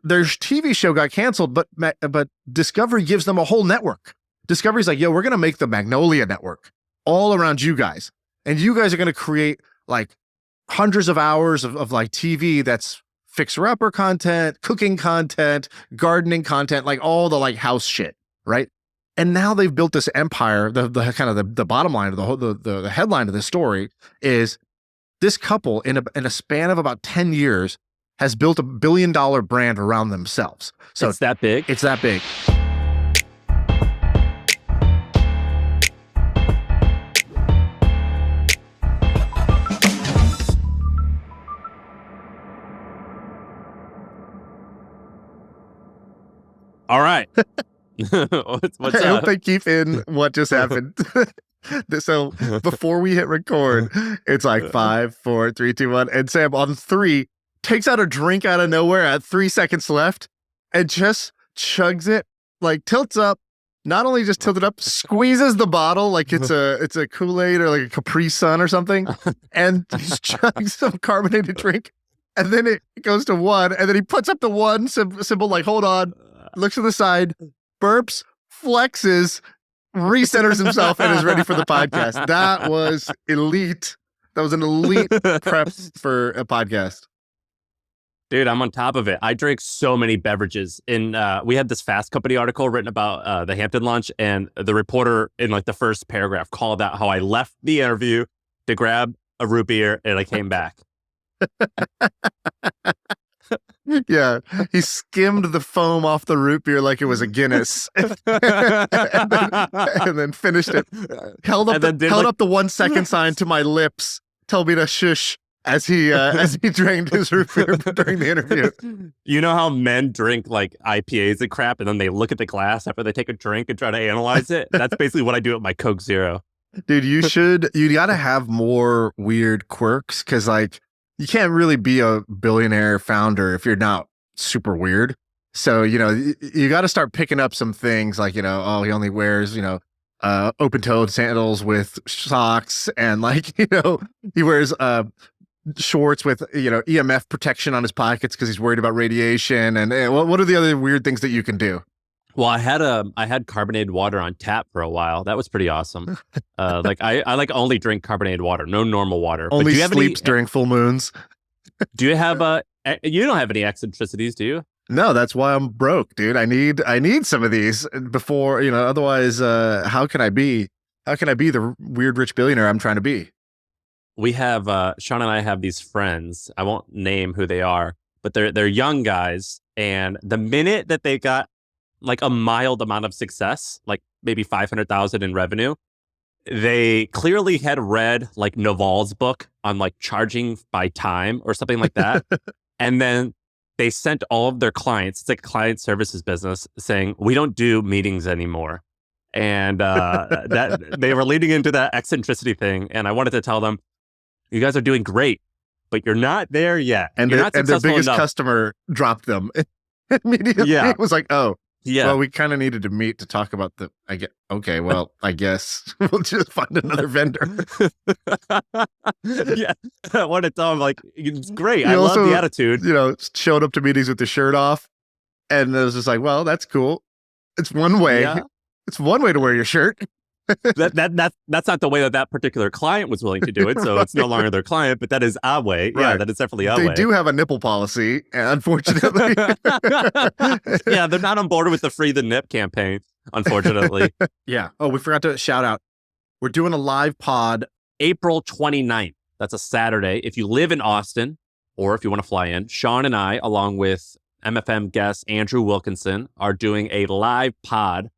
their TV show got canceled, but Discovery gives them a whole network. Discovery's like, yo, we're going to make the Magnolia Network all around you guys. And you guys are going to create like hundreds of hours of like TV that's fixer-upper content, cooking content, gardening content, like all the like house shit, right? And now they've built this empire. The kind of the bottom line of the headline of this story is this couple in a span of about 10 years has built $1 billion brand around themselves. So it's that big? It's that big. All right. What's I hope up? they keep in what just happened. So before we hit record, it's like 5, 4, 3, 2, 1. And Sam on 3 takes out a drink out of nowhere at 3 seconds left and just chugs it, like tilts up. Not only just tilted up, squeezes the bottle like it's a Kool-Aid or like a Capri Sun or something, and just chugs some carbonated drink. And then it goes to 1, and then he puts up the 1 symbol, like, hold on, looks to the side, burps, flexes, recenters himself, and is ready for the podcast. That was elite. That was an elite prep for a podcast. Dude, I'm on top of it. I drink so many beverages. We had this Fast Company article written about the Hampton lunch, and the reporter in like the first paragraph called out how I left the interview to grab a root beer and I came back. Yeah, he skimmed the foam off the root beer like it was a Guinness, and then finished it. Held up the 1 second sign to my lips, told me to shush as he drained his root beer during the interview. You know how men drink like IPAs and crap, and then they look at the glass after they take a drink and try to analyze it? That's basically what I do with my Coke Zero. Dude, you got to have more weird quirks, because like, you can't really be a billionaire founder if you're not super weird. So, you got to start picking up some things like, he only wears, open-toed sandals with socks, and like, he wears shorts with, EMF protection on his pockets because he's worried about radiation. And what are the other weird things that you can do? Well, I had carbonated water on tap for a while. That was pretty awesome. Like I like only drink carbonated water, no normal water. Only sleeps during full moons. Do you have you don't have any eccentricities, do you? No, that's why I'm broke, dude. I need some of these before, otherwise how can I be the weird rich billionaire I'm trying to be? We have Shaan and I have these friends. I won't name who they are, but they're young guys, and the minute that they got like a mild amount of success, like maybe 500,000 in revenue, they clearly had read like Naval's book on like charging by time or something like that. And then they sent all of their clients, it's like a client services business, saying, we don't do meetings anymore. And that they were leading into that eccentricity thing. And I wanted to tell them, you guys are doing great, but you're not there yet. And their biggest customer dropped them immediately. Yeah. It was like, oh, yeah. Well, we kind of needed to meet to talk about okay, well, I guess we'll just find another vendor. Yeah. I want to tell him, like, it's great. I love the attitude. Showed up to meetings with the shirt off, and it was just like, well, that's cool. It's one way. Yeah. It's one way to wear your shirt. That's not the way that particular client was willing to do it, so it's no longer their client, but that is our way. Right. Yeah, that is definitely our way. They do have a nipple policy, unfortunately. Yeah, they're not on board with the Free the Nip campaign, unfortunately. Yeah. Oh, we forgot to shout out. We're doing a live pod April 29th. That's a Saturday. If you live in Austin, or if you want to fly in, Shaan and I, along with MFM guest Andrew Wilkinson, are doing a live pod.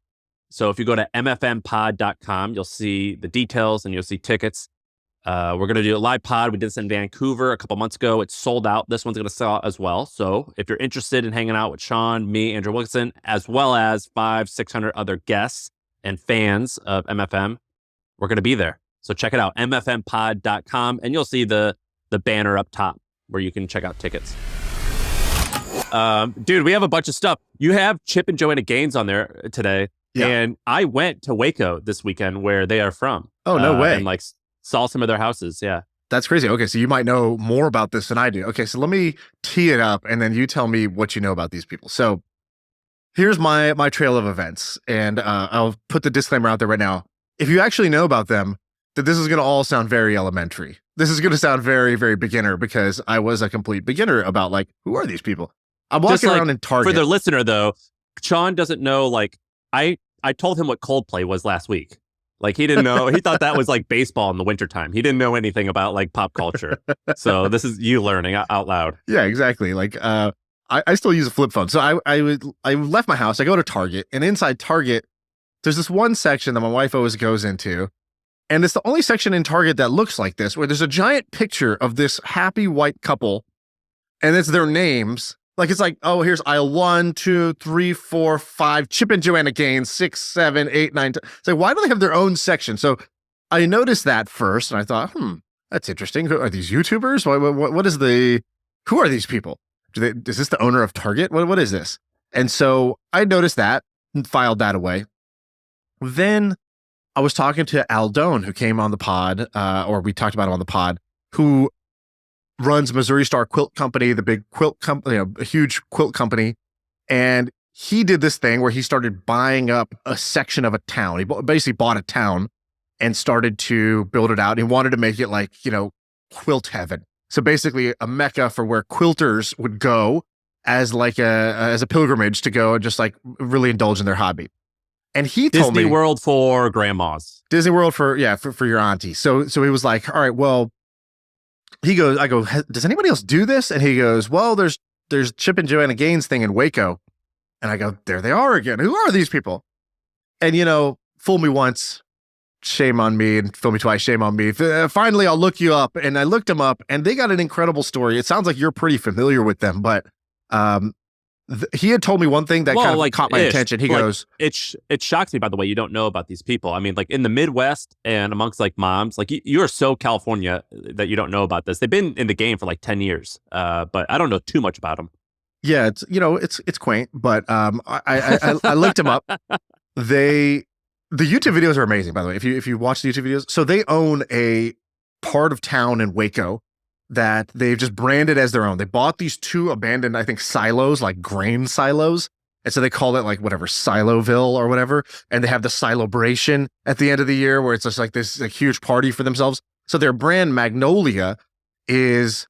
So if you go to mfmpod.com, you'll see the details and you'll see tickets. We're going to do a live pod. We did this in Vancouver a couple months ago. It's sold out. This one's going to sell out as well. So if you're interested in hanging out with Shaan, me, Andrew Wilkinson, as well as 500-600 other guests and fans of MFM, we're going to be there. So check it out, mfmpod.com, and you'll see the banner up top where you can check out tickets. Dude, we have a bunch of stuff. You have Chip and Joanna Gaines on there today. Yeah. And I went to Waco this weekend, where they are from. Oh, no way. And like saw some of their houses. Yeah. That's crazy. Okay, so you might know more about this than I do. Okay, so let me tee it up, and then you tell me what you know about these people. So here's my trail of events, and I'll put the disclaimer out there right now. If you actually know about them, that this is going to all sound very elementary. This is going to sound very, very beginner because I was a complete beginner about like, who are these people? I'm walking around in Target. For the listener, though, Shaan doesn't know, like, I told him what Coldplay was last week. Like, he didn't know. He thought that was like baseball in the wintertime. He didn't know anything about like pop culture. So this is you learning out loud. Yeah, exactly. Like, I still use a flip phone. So I left my house. I go to Target, and inside Target, there's this one section that my wife always goes into. And it's the only section in Target that looks like this, where there's a giant picture of this happy white couple, and it's their names. Like, it's like, oh, here's aisle 1, 2, 3, 4, 5, Chip and Joanna Gaines, 6, 7, 8, 9. It's like, why do they have their own section? So I noticed that first, and I thought, that's interesting. Are these YouTubers? Who are these people? Is this the owner of Target? What is this? And so I noticed that and filed that away. Then I was talking to Aldone, who came on the pod, or we talked about him on the pod, who runs Missouri Star Quilt Company, the big quilt company, a huge quilt company. And he did this thing where he started buying up a section of a town. He basically bought a town and started to build it out. He wanted to make it like, quilt heaven. So basically a mecca for where quilters would go as like as a pilgrimage to go and just like really indulge in their hobby. And he told me Disney World for grandmas. Disney World for your auntie. So he was like, all right, well, I go, does anybody else do this? And he goes, well, there's Chip and Joanna Gaines thing in Waco. And I go, there they are again. Who are these people? And, fool me once, shame on me, and fool me twice, shame on me. Finally, I'll look you up. And I looked them up, and they got an incredible story. It sounds like you're pretty familiar with them, but he had told me one thing that kind of caught my attention. He goes, it shocks me, by the way, you don't know about these people. I mean, like in the Midwest and amongst like moms, like you are so California that you don't know about this. They've been in the game for like 10 years, but I don't know too much about them. Yeah, it's quaint, but I looked them up. The YouTube videos are amazing, by the way. If you watch the YouTube videos, so they own a part of town in Waco that they've just branded as their own. They bought these 2 abandoned, I think, silos, like grain silos. And so they call it like whatever, Siloville or whatever. And they have the Silobration at the end of the year where it's just like this like huge party for themselves. So their brand Magnolia is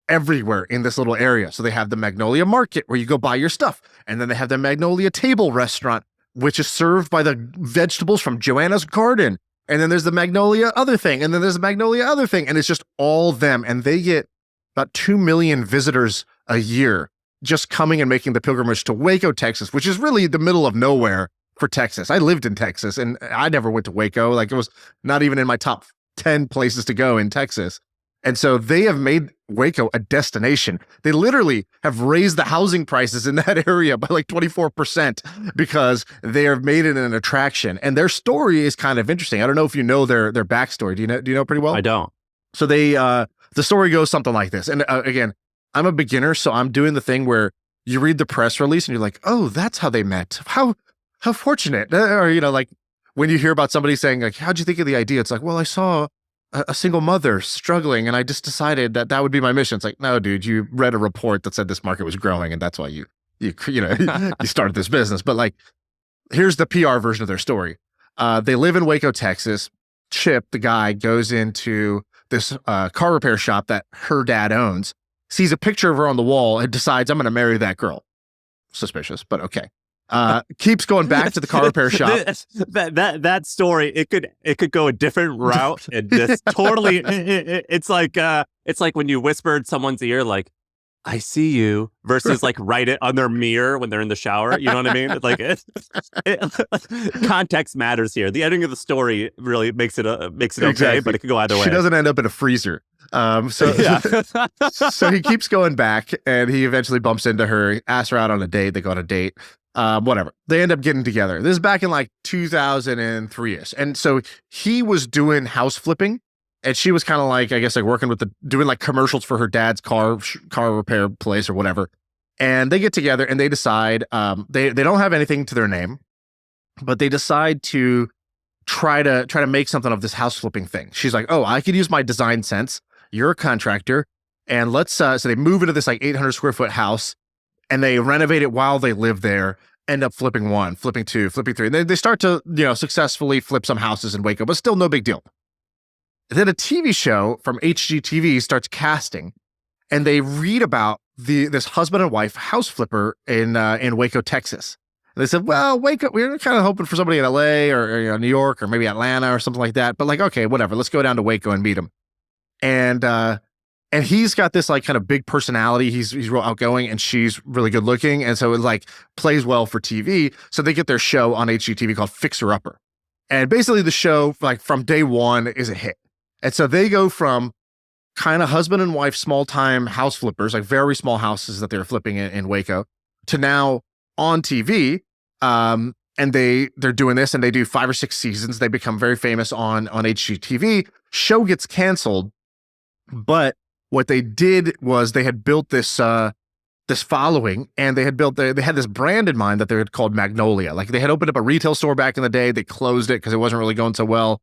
everywhere in this little area. So they have the Magnolia Market where you go buy your stuff. And then they have the Magnolia Table Restaurant, which is served by the vegetables from Joanna's garden. And then there's the Magnolia other thing. And then there's the Magnolia other thing. And it's just all them. And they get about 2 million visitors a year just coming and making the pilgrimage to Waco, Texas, which is really the middle of nowhere for Texas. I lived in Texas and I never went to Waco. Like, it was not even in my top 10 places to go in Texas. And so they have made Waco a destination. They literally have raised the housing prices in that area by like 24% because they have made it an attraction. And their story is kind of interesting. I don't know if you know their backstory. Do you know pretty well? I don't. So the story goes something like this. And again, I'm a beginner, so I'm doing the thing where you read the press release and you're like, oh, that's how they met. How fortunate. Or, like when you hear about somebody saying like, how'd you think of the idea? It's like, well, I saw a single mother struggling, and I just decided that would be my mission. It's like, no, dude, you read a report that said this market was growing, and that's why you started this business. But like, here's the PR version of their story. They live in Waco, Texas. Chip, the guy, goes into this car repair shop that her dad owns, sees a picture of her on the wall, and decides, I'm going to marry that girl. Suspicious, but okay. Keeps going back to the car repair shop. That story, it could go a different route and just totally. It's like when you whisper in someone's ear, like, "I see you," versus like write it on their mirror when they're in the shower. You know what I mean? Like, context matters here. The ending of the story really makes it okay, exactly. But it could go either way. She doesn't end up in a freezer. So he keeps going back, and he eventually bumps into her, asks her out on a date. They go on a date. Whatever. They end up getting together. This is back in like 2003-ish. And so he was doing house flipping, and she was kind of like, I guess, like working with doing like commercials for her dad's car repair place or whatever. And they get together and they decide, they don't have anything to their name, but they decide to try to make something of this house flipping thing. She's like, oh, I could use my design sense. You're a contractor, and let's so they move into this like 800 square foot house, and they renovate it while they live there. End up flipping one, flipping two, flipping three. And they start to successfully flip some houses in Waco, but still no big deal. Then a TV show from HGTV starts casting, and they read about this husband and wife house flipper in Waco, Texas. And they said, well, Waco, we're kind of hoping for somebody in LA or New York or maybe Atlanta or something like that. But like, okay, whatever, let's go down to Waco and meet him. And he's got this like kind of big personality. He's real outgoing, and she's really good looking. And so it like plays well for TV. So they get their show on HGTV called Fixer Upper. And basically the show, like from day one, is a hit. And so they go from kind of husband and wife, small time house flippers, like very small houses that they're flipping in Waco, to now on TV. And they're doing this, and they do 5 or 6 seasons. They become very famous on HGTV. Show gets canceled, but what they did was they had built this following, and they had this brand in mind that they had called Magnolia. Like they had opened up a retail store back in the day. They closed it because it wasn't really going so well,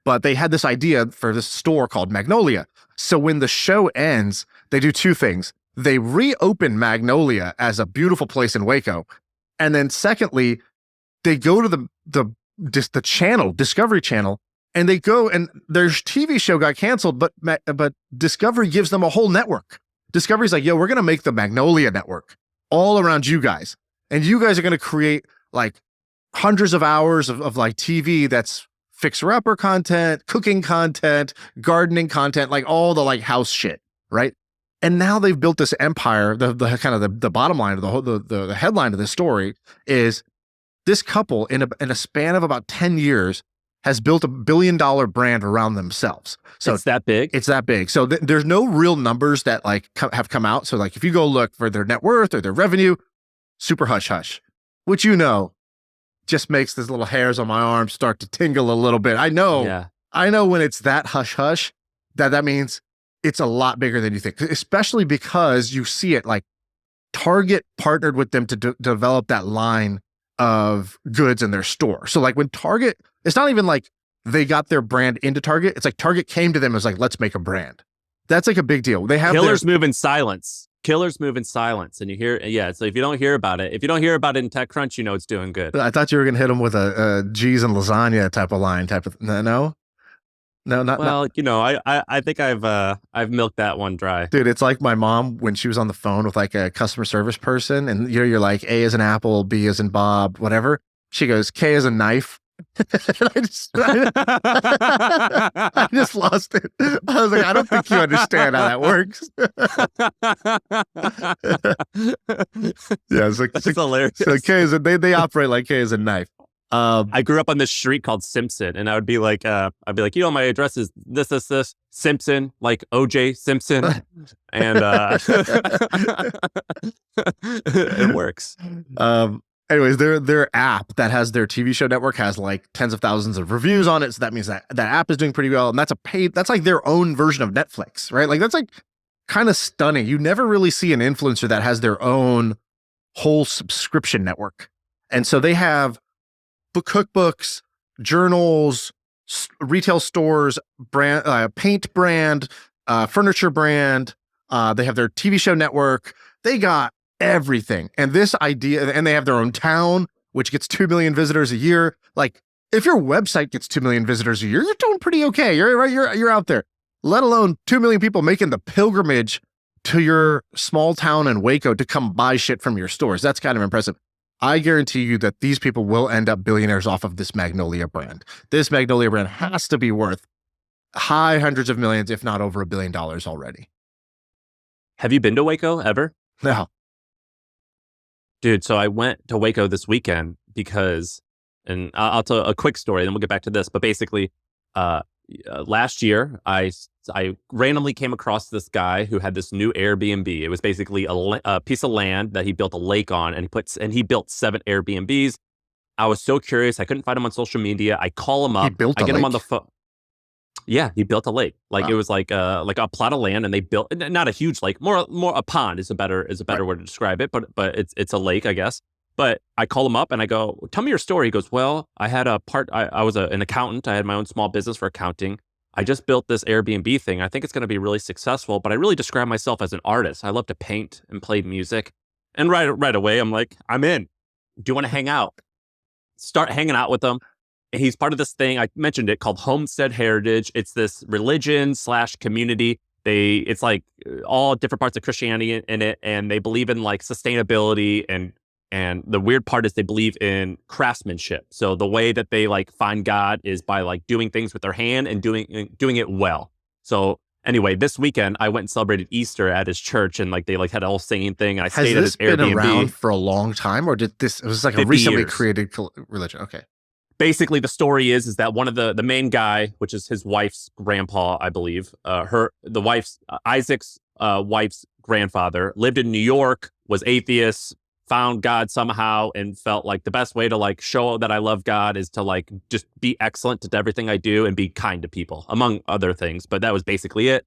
but they had this idea for this store called Magnolia. So when the show ends, they do 2 things. They reopen Magnolia as a beautiful place in Waco. And then secondly, they go to the channel, Discovery Channel, and they go, and their TV show got canceled, but Discovery gives them a whole network. Discovery's like, yo, we're going to make the Magnolia Network all around you guys. And you guys are going to create like hundreds of hours of like TV that's fixer-upper content, cooking content, gardening content, like all the like house shit, right? And now they've built this empire. The kind of the bottom line of the headline of this story is this couple in a span of about 10 years has built $1 billion brand around themselves. So it's that big? It's that big. So there's no real numbers that like have come out. So like if you go look for their net worth or their revenue, super hush hush, which just makes these little hairs on my arm start to tingle a little bit. I know when it's that hush hush, that means it's a lot bigger than you think, especially because you see it like Target partnered with them to develop that line of goods in their store. So like when Target, it's not even like they got their brand into Target. It's like Target came to them and was like, let's make a brand. That's like a big deal. They have Killers move in silence. Killers move in silence. And you hear, so if you don't hear about it in TechCrunch, you know it's doing good. I thought you were going to hit them with a G's and lasagna type of line, no? No, not. Well, I think I've milked that one dry. Dude, it's like my mom when she was on the phone with like a customer service person, and you're like A as in apple, B as in Bob, whatever. She goes K as in knife. I just lost it. I was like, I don't think you understand how that works. Yeah, it's like, that's hilarious. So K is they operate like K is a knife. I grew up on this street called Simpson, and I would be like, my address is this Simpson, like OJ Simpson, and it works. Anyways, their app that has their TV show network has like tens of thousands of reviews on it, so that means that app is doing pretty well, and that's like their own version of Netflix, right? Like that's like kind of stunning. You never really see an influencer that has their own whole subscription network, and so they have cookbooks, journals, retail stores, brand, paint brand, furniture brand. They have their TV show network. They got everything. And this idea, and they have their own town, which gets 2 million visitors a year. Like if your website gets 2 million visitors a year, you're doing pretty okay. You're out there, let alone 2 million people making the pilgrimage to your small town in Waco to come buy shit from your stores. That's kind of impressive. I guarantee you that these people will end up billionaires off of this Magnolia brand. This Magnolia brand has to be worth high hundreds of millions, if not over $1 billion already. Have you been to Waco ever? No. Dude, so I went to Waco this weekend because, and I'll tell a quick story, then we'll get back to this. But basically, last year, I randomly came across this guy who had this new Airbnb. It was basically a piece of land that he built a lake on, and he built 7 Airbnbs. I was so curious. I couldn't find him on social media. I call him up. I get him on the phone. Yeah, he built a lake. Like It was like a plot of land, and they built not a huge lake, more a pond is a better word to describe it. But it's a lake, I guess. But I call him up and I go, tell me your story. He goes, well, I had I was an accountant. I had my own small business for accounting. I just built this Airbnb thing. I think it's going to be really successful, but I really describe myself as an artist. I love to paint and play music. And right away, I'm like, I'm in. Do you want to hang out? Start hanging out with him. And he's part of this thing. I mentioned it called Homestead Heritage. It's this religion/community. It's like all different parts of Christianity in it. And they believe in like sustainability and the weird part is they believe in craftsmanship. So the way that they like find God is by like doing things with their hand and doing it well. So anyway, this weekend I went and celebrated Easter at his church and like they like had a whole singing thing. And I stayed at his Airbnb. Has this been around for a long time, or it was like a recently created religion? Okay. Basically, the story is that one of the main guy, which is his wife's grandpa, I believe, Isaac's wife's grandfather lived in New York, was atheist, found God somehow, and felt like the best way to like show that I love God is to like just be excellent to everything I do and be kind to people, among other things. But that was basically it.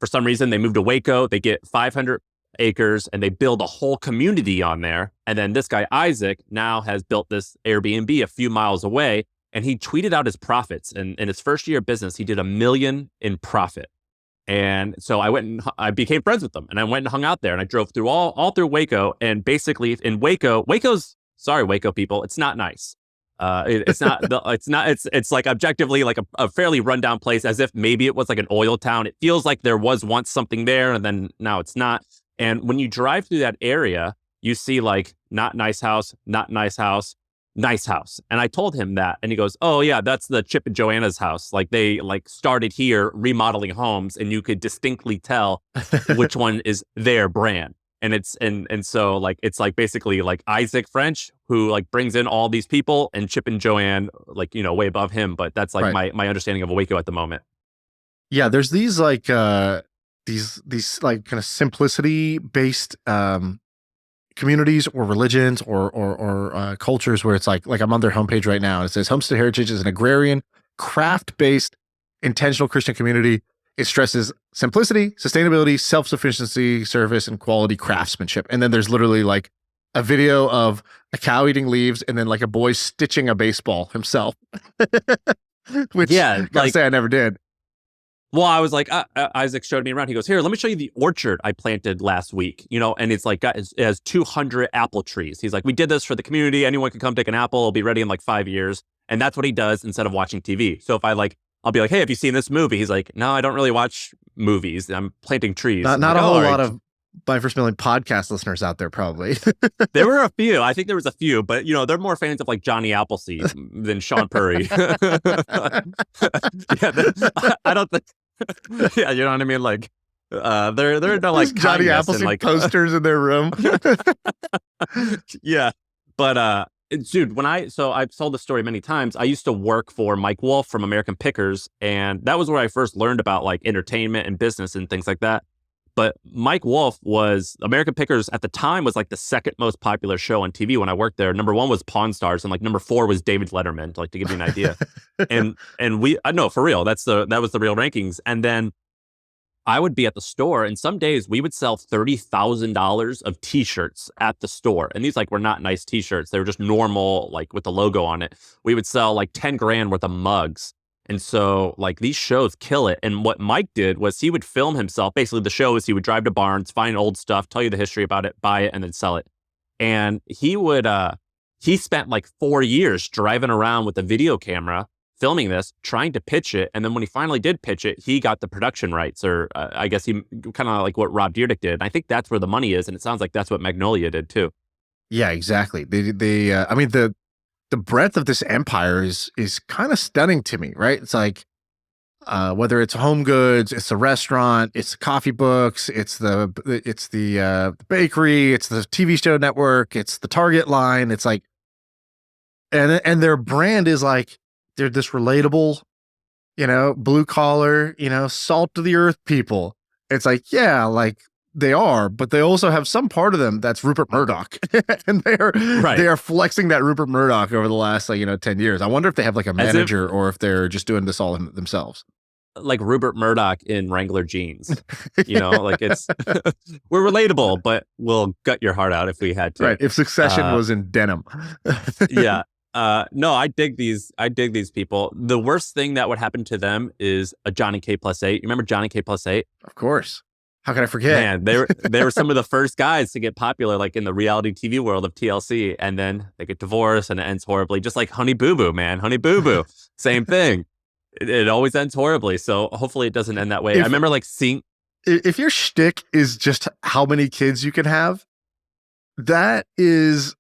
For some reason, they moved to Waco. They get 500 acres and they build a whole community on there. And then this guy, Isaac, now has built this Airbnb a few miles away. And he tweeted out his profits. And in his first year of business, he did $1 million in profit. And so I became friends with them and I went and hung out there and I drove through all through Waco. And basically in Waco's, sorry, Waco people, it's not nice. It's like objectively like a fairly rundown place, as if maybe it was like an oil town. It feels like there was once something there and then now it's not. And when you drive through that area, you see like not nice house, not nice house, nice house. And I told him that. And he goes, oh yeah, that's the Chip and Joanna's house. Like they like started here remodeling homes and you could distinctly tell which one is their brand. And so like, it's like basically like Isaac French, who like brings in all these people, and Chip and Joanne, like, you know, way above him. But that's like my understanding of Waco at the moment. Yeah. There's these like, these like kind of simplicity based, communities or religions or cultures where it's like I'm on their homepage right now and it says Homestead Heritage is an agrarian, craft-based, intentional Christian community. It stresses simplicity, sustainability, self-sufficiency, service, and quality craftsmanship. And then there's literally like a video of a cow eating leaves and then like a boy stitching a baseball himself, which I gotta say I never did. Well, I was like, Isaac showed me around. He goes, here, let me show you the orchard I planted last week, you know, and it's like, it has 200 apple trees. He's like, we did this for the community. Anyone can come take an apple. It'll be ready in like 5 years. And that's what he does instead of watching TV. So if I'll be like, hey, have you seen this movie? He's like, no, I don't really watch movies. I'm planting trees. Not a whole lot of My First Million podcast listeners out there, probably. There were a few. I think there was a few, but you know, they're more fans of like Johnny Appleseed than Sean Purry. I don't think. Yeah, you know what I mean. Like, they're no like Johnny Appleseed like posters in their room. Yeah, but dude, I've told the story many times. I used to work for Mike Wolf from American Pickers, and that was where I first learned about like entertainment and business and things like that. But Mike Wolf was American Pickers at the time was like the second most popular show on TV when I worked there. Number 1 was Pawn Stars, and like number 4 was David Letterman, like to give you an idea. and I know for real, that was the real rankings. And then I would be at the store, and some days we would sell $30,000 of T-shirts at the store. And these like were not nice T-shirts; they were just normal, like with the logo on it. We would sell like 10 grand worth of mugs. And so like these shows kill it. And what Mike did was he would film himself. Basically the show is he would drive to Barnes, find old stuff, tell you the history about it, buy it, and then sell it. And he spent like 4 years driving around with a video camera, filming this, trying to pitch it. And then when he finally did pitch it, he got the production rights, or I guess he kind of like what Rob Dyrdek did. And I think that's where the money is. And it sounds like that's what Magnolia did too. Yeah, exactly. I mean, the breadth of this empire is kind of stunning to me, right? It's like, whether it's home goods, it's the restaurant, it's the coffee books, it's the bakery, it's the TV show network, it's the Target line. It's like, and their brand is like, they're this relatable, you know, blue collar, you know, salt of the earth people. It's like, yeah, like they are, but they also have some part of them that's Rupert Murdoch, and they are flexing that Rupert Murdoch over the last 10 years. I wonder if they have like a manager or if they're just doing this all themselves. like Rupert Murdoch in Wrangler jeans. Like it's we're relatable, but we'll gut your heart out if we had to. Right. If Succession Uh, was in denim. yeah. No, I dig these. I dig these people. The worst thing that would happen to them is a Johnny K plus 8. You remember Johnny K plus 8? Of course. How can I forget? Man, they were some of the first guys to get popular, like in the reality TV world of TLC, and then they get divorced and it ends horribly, just like Honey Boo Boo, man. Honey Boo Boo, same thing. It always ends horribly. So hopefully it doesn't end that way. I remember like seeing. If your shtick is just how many kids you can have, that is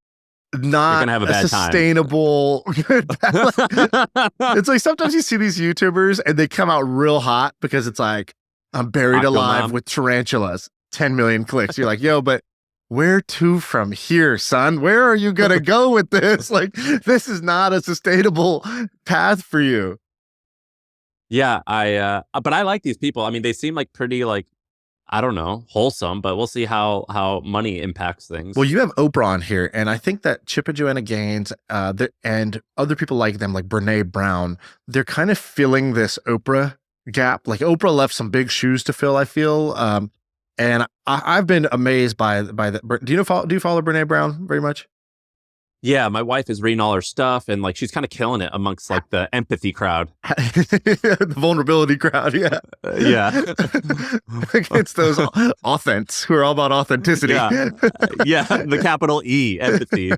not have a sustainable. It's like sometimes you see these YouTubers and they come out real hot because it's like, I'm buried alive with tarantulas, 10 million clicks. You're like, yo, but where to from here, son? Where are you going to go with this? Like, this is not a sustainable path for you. Yeah, but I like these people. I mean, they seem like pretty, like, I don't know, wholesome, but we'll see how money impacts things. Well, you have Oprah on here, and I think that Chip and Joanna Gaines and other people like them, like Brene Brown, they're kind of filling this Oprah gap. Like Oprah left some big shoes to fill, I feel. And I've been amazed by the. Do you follow Brene Brown very much? Yeah, my wife is reading all her stuff, and like she's kind of killing it amongst like the empathy crowd, the vulnerability crowd. Yeah, yeah. It's those authents who are all about authenticity. Yeah, the capital E, empathy.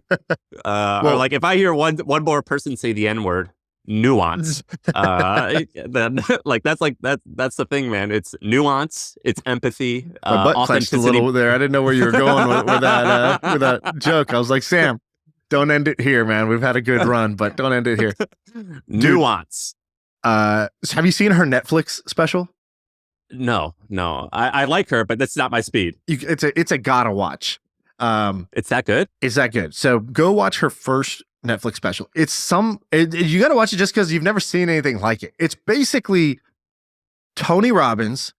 Or like if I hear one more person say the N word, nuance. Then like that's the thing, man. It's nuance, it's empathy, my butt clenched a little there. I didn't know where you were going with that joke. I was like, Sam, don't end it here, man. We've had a good run, but don't end it here. Nuance. So have you seen her Netflix special? No. I like her, but that's not my speed. It's a gotta watch. It's that good? It's that good. So go watch her first Netflix special. You got to watch it just because you've never seen anything like it. It's basically Tony Robbins,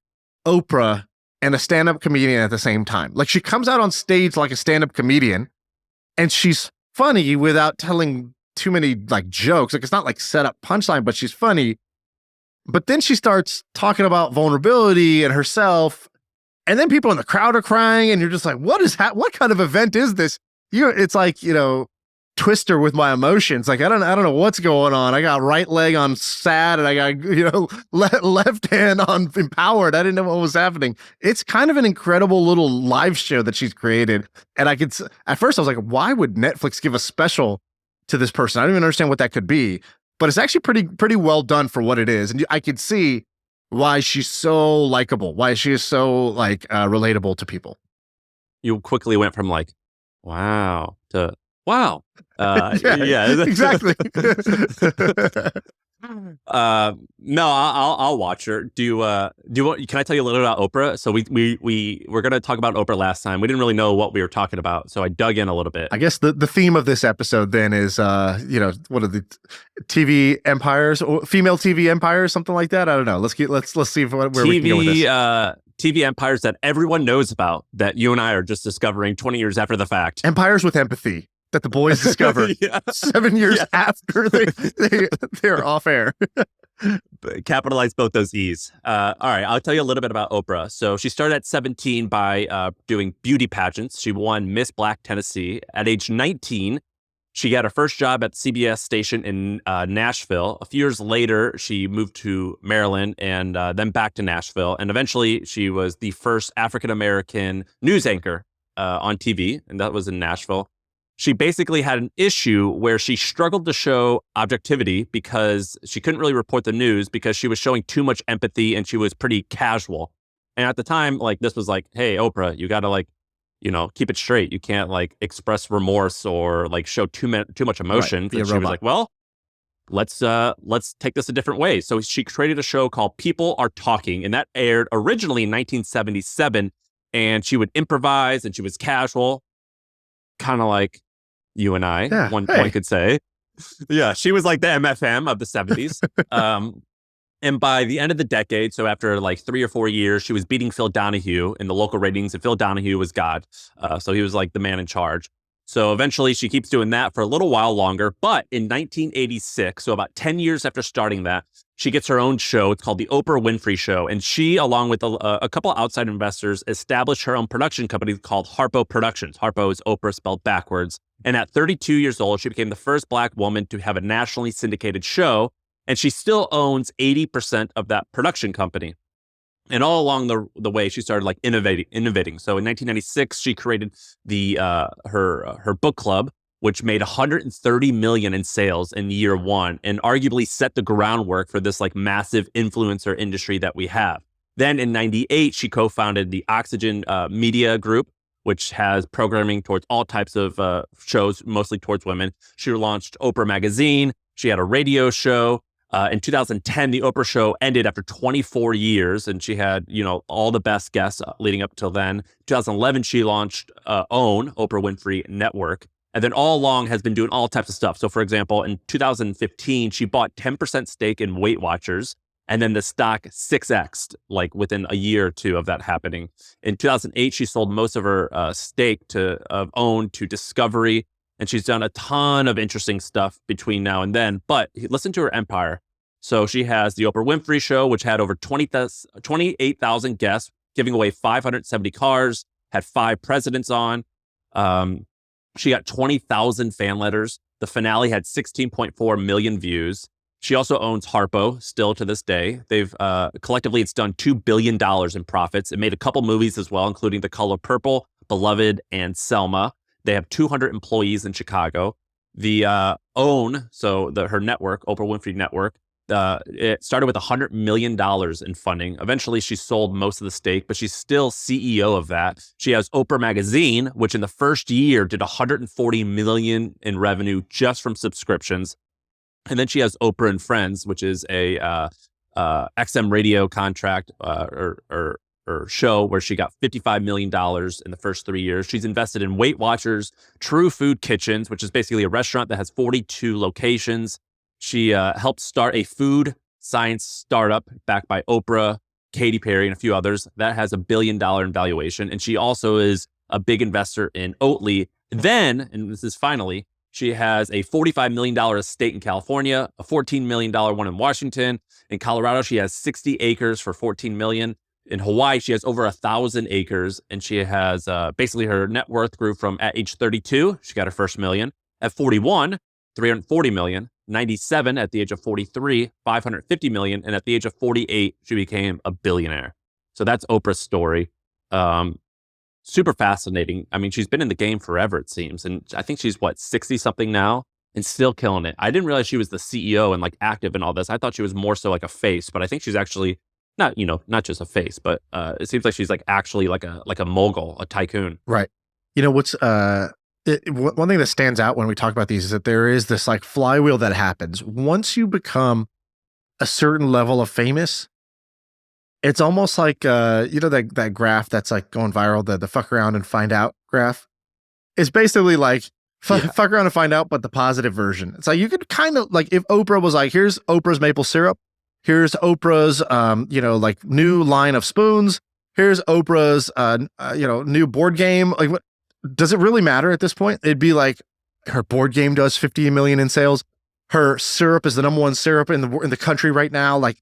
Oprah, and a stand-up comedian at the same time. Like she comes out on stage like a stand-up comedian, and she's funny without telling too many like jokes. Like it's not like set up punchline, but she's funny. But then she starts talking about vulnerability and herself, and then people in the crowd are crying, and you're just like, what kind of event is this? It's like, Twister with my emotions. Like I don't know what's going on. I got right leg on sad, and I got left hand on empowered. I didn't know what was happening. It's kind of an incredible little live show that she's created. And at first I was like, why would Netflix give a special to this person? I don't even understand what that could be. But it's actually pretty well done for what it is, and I could see why she's so likable, why she is so like relatable to people. You quickly went from like, wow to wow. Yeah, exactly. No, I'll watch her. Do you want? Can I tell you a little about Oprah? So we were gonna talk about Oprah last time. We didn't really know what we were talking about, so I dug in a little bit. I guess the theme of this episode then is what are the TV empires or female TV empires, something like that. I don't know. Let's see where we can go with this. TV empires that everyone knows about that you and I are just discovering 20 years after the fact. Empires with empathy that the boys discovered 7 years after they're off air. Capitalize both those E's. All right, I'll tell you a little bit about Oprah. So she started at 17 by doing beauty pageants. She won Miss Black Tennessee. At age 19, she got her first job at the CBS station in Nashville. A few years later, she moved to Maryland and then back to Nashville. And eventually, she was the first African-American news anchor on TV, and that was in Nashville. She basically had an issue where she struggled to show objectivity because she couldn't really report the news because she was showing too much empathy and she was pretty casual. And at the time, like this was like, hey, Oprah, you got to like, keep it straight. You can't like express remorse or like show too much emotion. Right, and she was like, well, let's take this a different way. So she created a show called People Are Talking, and that aired originally in 1977. And she would improvise and she was casual, kind of like you and I, yeah, one could say. Yeah, she was like the MFM of the 70s. And by the end of the decade, so after like 3 or 4 years, she was beating Phil Donahue in the local ratings, and Phil Donahue was God. So he was like the man in charge. So eventually she keeps doing that for a little while longer. But in 1986, so about 10 years after starting that, She gets her own show. It's called The Oprah Winfrey Show. And she, along with a couple outside investors, established her own production company called Harpo Productions. Harpo is Oprah spelled backwards. And at 32 years old, she became the first Black woman to have a nationally syndicated show. And she still owns 80% of that production company. And all along the way, she started like innovating. So in 1996, she created the her book club, which made 130 million in sales in year one, and arguably set the groundwork for this like massive influencer industry that we have. Then in 98, she co-founded the Oxygen Media Group, which has programming towards all types of shows, mostly towards women. She launched Oprah Magazine. She had a radio show. In 2010, the Oprah show ended after 24 years, and she had, all the best guests leading up till then. 2011, she launched OWN, Oprah Winfrey Network, and then all along has been doing all types of stuff. So, for example, in 2015, she bought 10% stake in Weight Watchers, and then the stock 6x'd, like within a year or two of that happening. In 2008, she sold most of her stake of OWN to Discovery. And she's done a ton of interesting stuff between now and then. But listen to her empire. So she has the Oprah Winfrey Show, which had over 28,000 guests, giving away 570 cars, had 5 presidents on. She got 20,000 fan letters. The finale had 16.4 million views. She also owns Harpo still to this day. They've collectively, it's done $2 billion in profits. It made a couple movies as well, including The Color Purple, Beloved, and Selma. They have 200 employees in Chicago. The OWN, so her network, Oprah Winfrey Network, it started with $100 million in funding. Eventually, she sold most of the stake, but she's still CEO of that. She has Oprah Magazine, which in the first year did $140 million in revenue just from subscriptions. And then she has Oprah and Friends, which is a XM radio contract or show where she got $55 million in the first 3 years. She's invested in Weight Watchers, True Food Kitchens, which is basically a restaurant that has 42 locations. She helped start a food science startup backed by Oprah, Katy Perry, and a few others. That has $1 billion in valuation. And she also is a big investor in Oatly. Then, and this is finally, she has a $45 million estate in California, a $14 million one in Washington. In Colorado, she has 60 acres for $14 million. In Hawaii, she has over 1,000 acres, and she has basically her net worth grew from at age 32, she got her first million. At 41, 340 million. 97 at the age of 43, 550 million. And at the age of 48, she became a billionaire. So that's Oprah's story. Super fascinating. I mean, she's been in the game forever, it seems. And I think she's 60 something now and still killing it. I didn't realize she was the CEO and like active in all this. I thought she was more so like a face, but I think she's actually not just a face, but it seems like she's like actually like a mogul, a tycoon. Right. What's one thing that stands out when we talk about these is that there is this like flywheel that happens. Once you become a certain level of famous, it's almost like that graph that's like going viral, the fuck around and find out graph. It's basically like fuck around and find out, but the positive version. It's like you could kind of like if Oprah was like, here's Oprah's maple syrup. Here's Oprah's, like new line of spoons. Here's Oprah's, new board game. Like, what does it really matter at this point? It'd be like her board game does 50 million in sales. Her syrup is the number one syrup in the country right now. Like,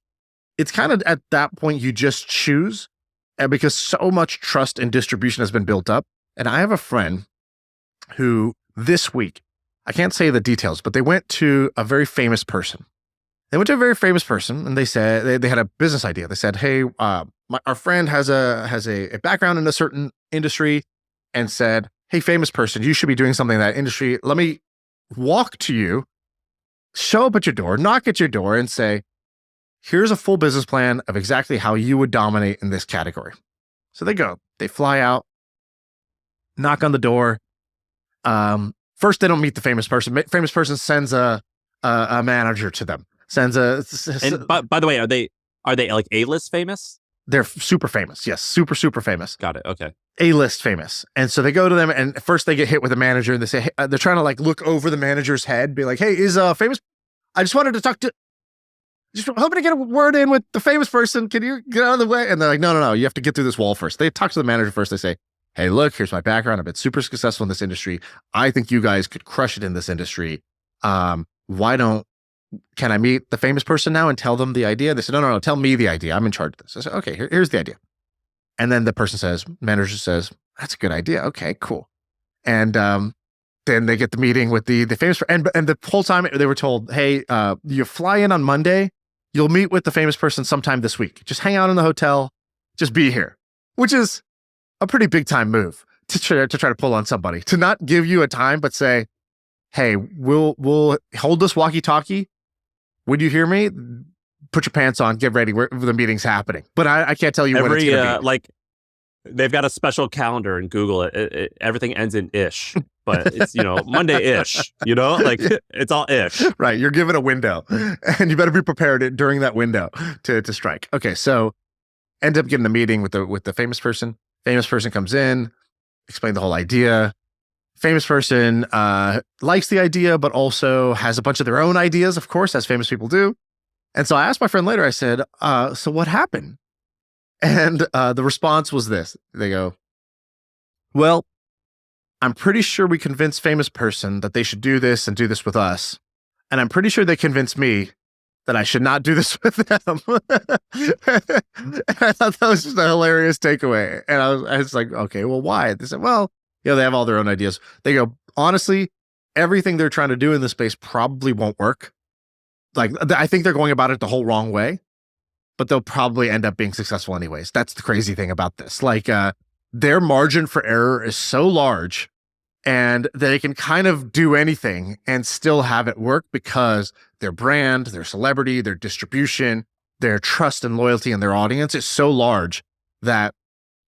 it's kind of at that point you just choose, and because so much trust and distribution has been built up. And I have a friend who this week, I can't say the details, but they went to a very famous person. They went to a very famous person and they said they had a business idea. They said, "Hey, our friend has a background in a certain industry," and said, "Hey, famous person, you should be doing something in that industry. Let me walk to you, show up at your door, knock at your door, and say, here's a full business plan of exactly how you would dominate in this category." So they go, they fly out, knock on the door. First, they don't meet the famous person. Famous person sends a manager to them. And by the way, are they like A-list famous? They're super famous. Yes, super, super famous. Got it. Okay. A-list famous. And so they go to them and first they get hit with a manager and they say, hey, they're trying to like look over the manager's head, be like, "Hey, is famous? I just wanted to talk to, just hoping to get a word in with the famous person. Can you get out of the way?" And they're like, no, you have to get through this wall first. They talk to the manager first. They say, "Hey, look, here's my background. I've been super successful in this industry. I think you guys could crush it in this industry. Why don't can I meet the famous person now and tell them the idea? They said, no, tell me the idea. I'm in charge of this. I said, okay, here's the idea. And then the person says, manager says, that's a good idea. Okay, cool. And then they get the meeting with the famous, and the whole time they were told, hey, you fly in on Monday, you'll meet with the famous person sometime this week. Just hang out in the hotel, just be here, which is a pretty big time move to try to pull on somebody, to not give you a time, but say, hey, we'll hold this walkie-talkie. When you hear me, put your pants on, get ready. The meeting's happening. But I can't tell you when it's going to be. Like, they've got a special calendar and Google it. Everything ends in ish, but it's, Monday-ish, like it's all ish. Right. You're given a window and you better be prepared during that window to strike. Okay. So end up getting a meeting with the famous person. Famous person comes in, explain the whole idea. Famous person likes the idea, but also has a bunch of their own ideas, of course, as famous people do. And so I asked my friend later, I said, so what happened? And the response was this. They go, well, I'm pretty sure we convinced famous person that they should do this and do this with us. And I'm pretty sure they convinced me that I should not do this with them. I thought that was just a hilarious takeaway. And I was like, okay, well, why? They said, well, they have all their own ideas. They go, honestly, everything they're trying to do in this space probably won't work. Like, I think they're going about it the whole wrong way, but they'll probably end up being successful anyways. That's the crazy thing about this. Like, their margin for error is so large, and they can kind of do anything and still have it work because their brand, their celebrity, their distribution, their trust and loyalty in their audience is so large that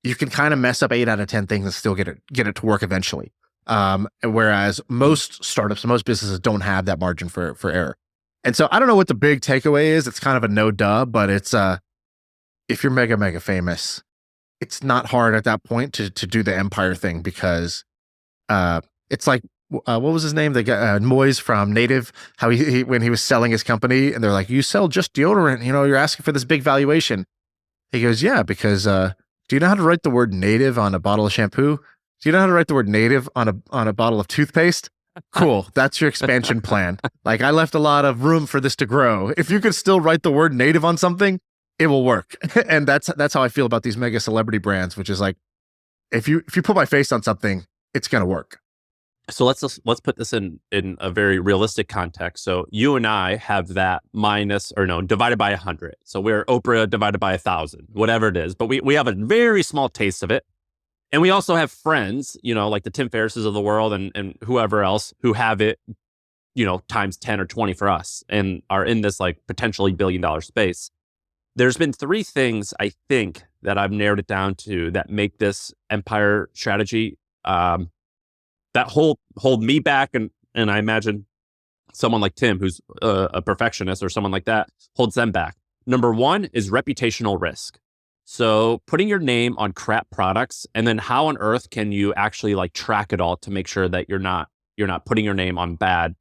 you can kind of mess up 8 out of 10 things and still get it to work eventually. Whereas most startups, most businesses don't have that margin for error. And so I don't know what the big takeaway is. It's kind of a no duh, but it's if you're mega famous, it's not hard at that point to do the empire thing, because it's like what was his name? The guy Moyes from Native, how he when he was selling his company, and they're like, you sell just deodorant, you're asking for this big valuation. He goes, yeah, because do you know how to write the word native on a bottle of shampoo? Do you know how to write the word native on a bottle of toothpaste? Cool. That's your expansion plan. Like, I left a lot of room for this to grow. If you could still write the word native on something, it will work. And that's how I feel about these mega celebrity brands, which is like, if you put my face on something, it's going to work. So let's put this in a very realistic context. So you and I have that divided by 100. So we're Oprah divided by 1,000, whatever it is. But we have a very small taste of it. And we also have friends, like the Tim Ferrisses of the world and whoever else who have it, times 10 or 20 for us and are in this like potentially $1 billion space. There's been 3 things, I think, that I've narrowed it down to that make this empire strategy that hold me back, and I imagine someone like Tim, who's a perfectionist, or someone like that, holds them back. Number 1 is reputational risk. So putting your name on crap products, and then how on earth can you actually like track it all to make sure that you're not putting your name on bad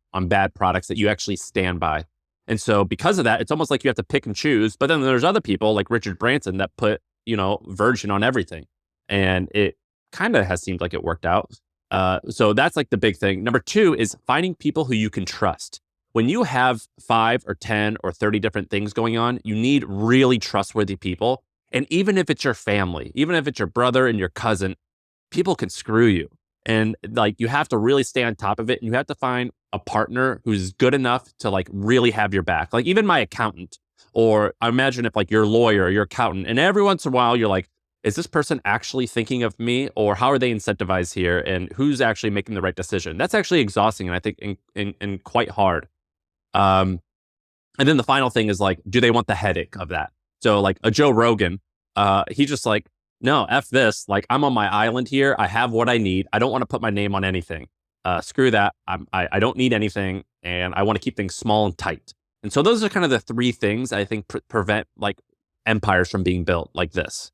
products that you actually stand by. And so because of that, it's almost like you have to pick and choose. But then there's other people like Richard Branson that put, Virgin on everything, and it kind of has seemed like it worked out. So that's like the big thing. Number 2 is finding people who you can trust. When you have 5 or 10 or 30 different things going on, you need really trustworthy people. And even if it's your family, even if it's your brother and your cousin, people can screw you. And like, you have to really stay on top of it. And you have to find a partner who's good enough to like really have your back. Like even my accountant, or I imagine if like your lawyer or your accountant, and every once in a while you're like, is this person actually thinking of me, or how are they incentivized here? And who's actually making the right decision? That's actually exhausting. And I think and quite hard. And then the final thing is like, do they want the headache of that? So like a Joe Rogan, he's just like, no, F this. Like, I'm on my island here. I have what I need. I don't want to put my name on anything. Screw that. I don't need anything. And I want to keep things small and tight. And so those are kind of the 3 things I think prevent like empires from being built like this.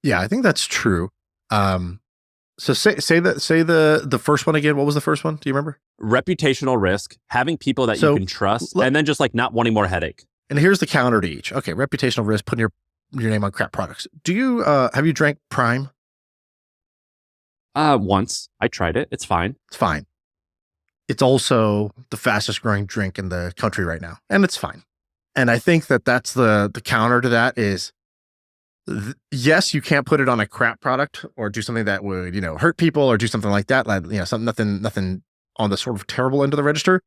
Yeah, I think that's true. So say the first one again. What was the first one? Do you remember? Reputational risk, having people that you can trust, and then just like not wanting more headache. And here's the counter to each. Okay, reputational risk, putting your name on crap products. Do you have you drank Prime? Once I tried it. It's fine. It's fine. it's also the fastest growing drink in the country right now, and it's fine. And I think that that's the counter to that is, yes, you can't put it on a crap product or do something that would, hurt people or do something like that. Like, nothing on the sort of terrible end of the register.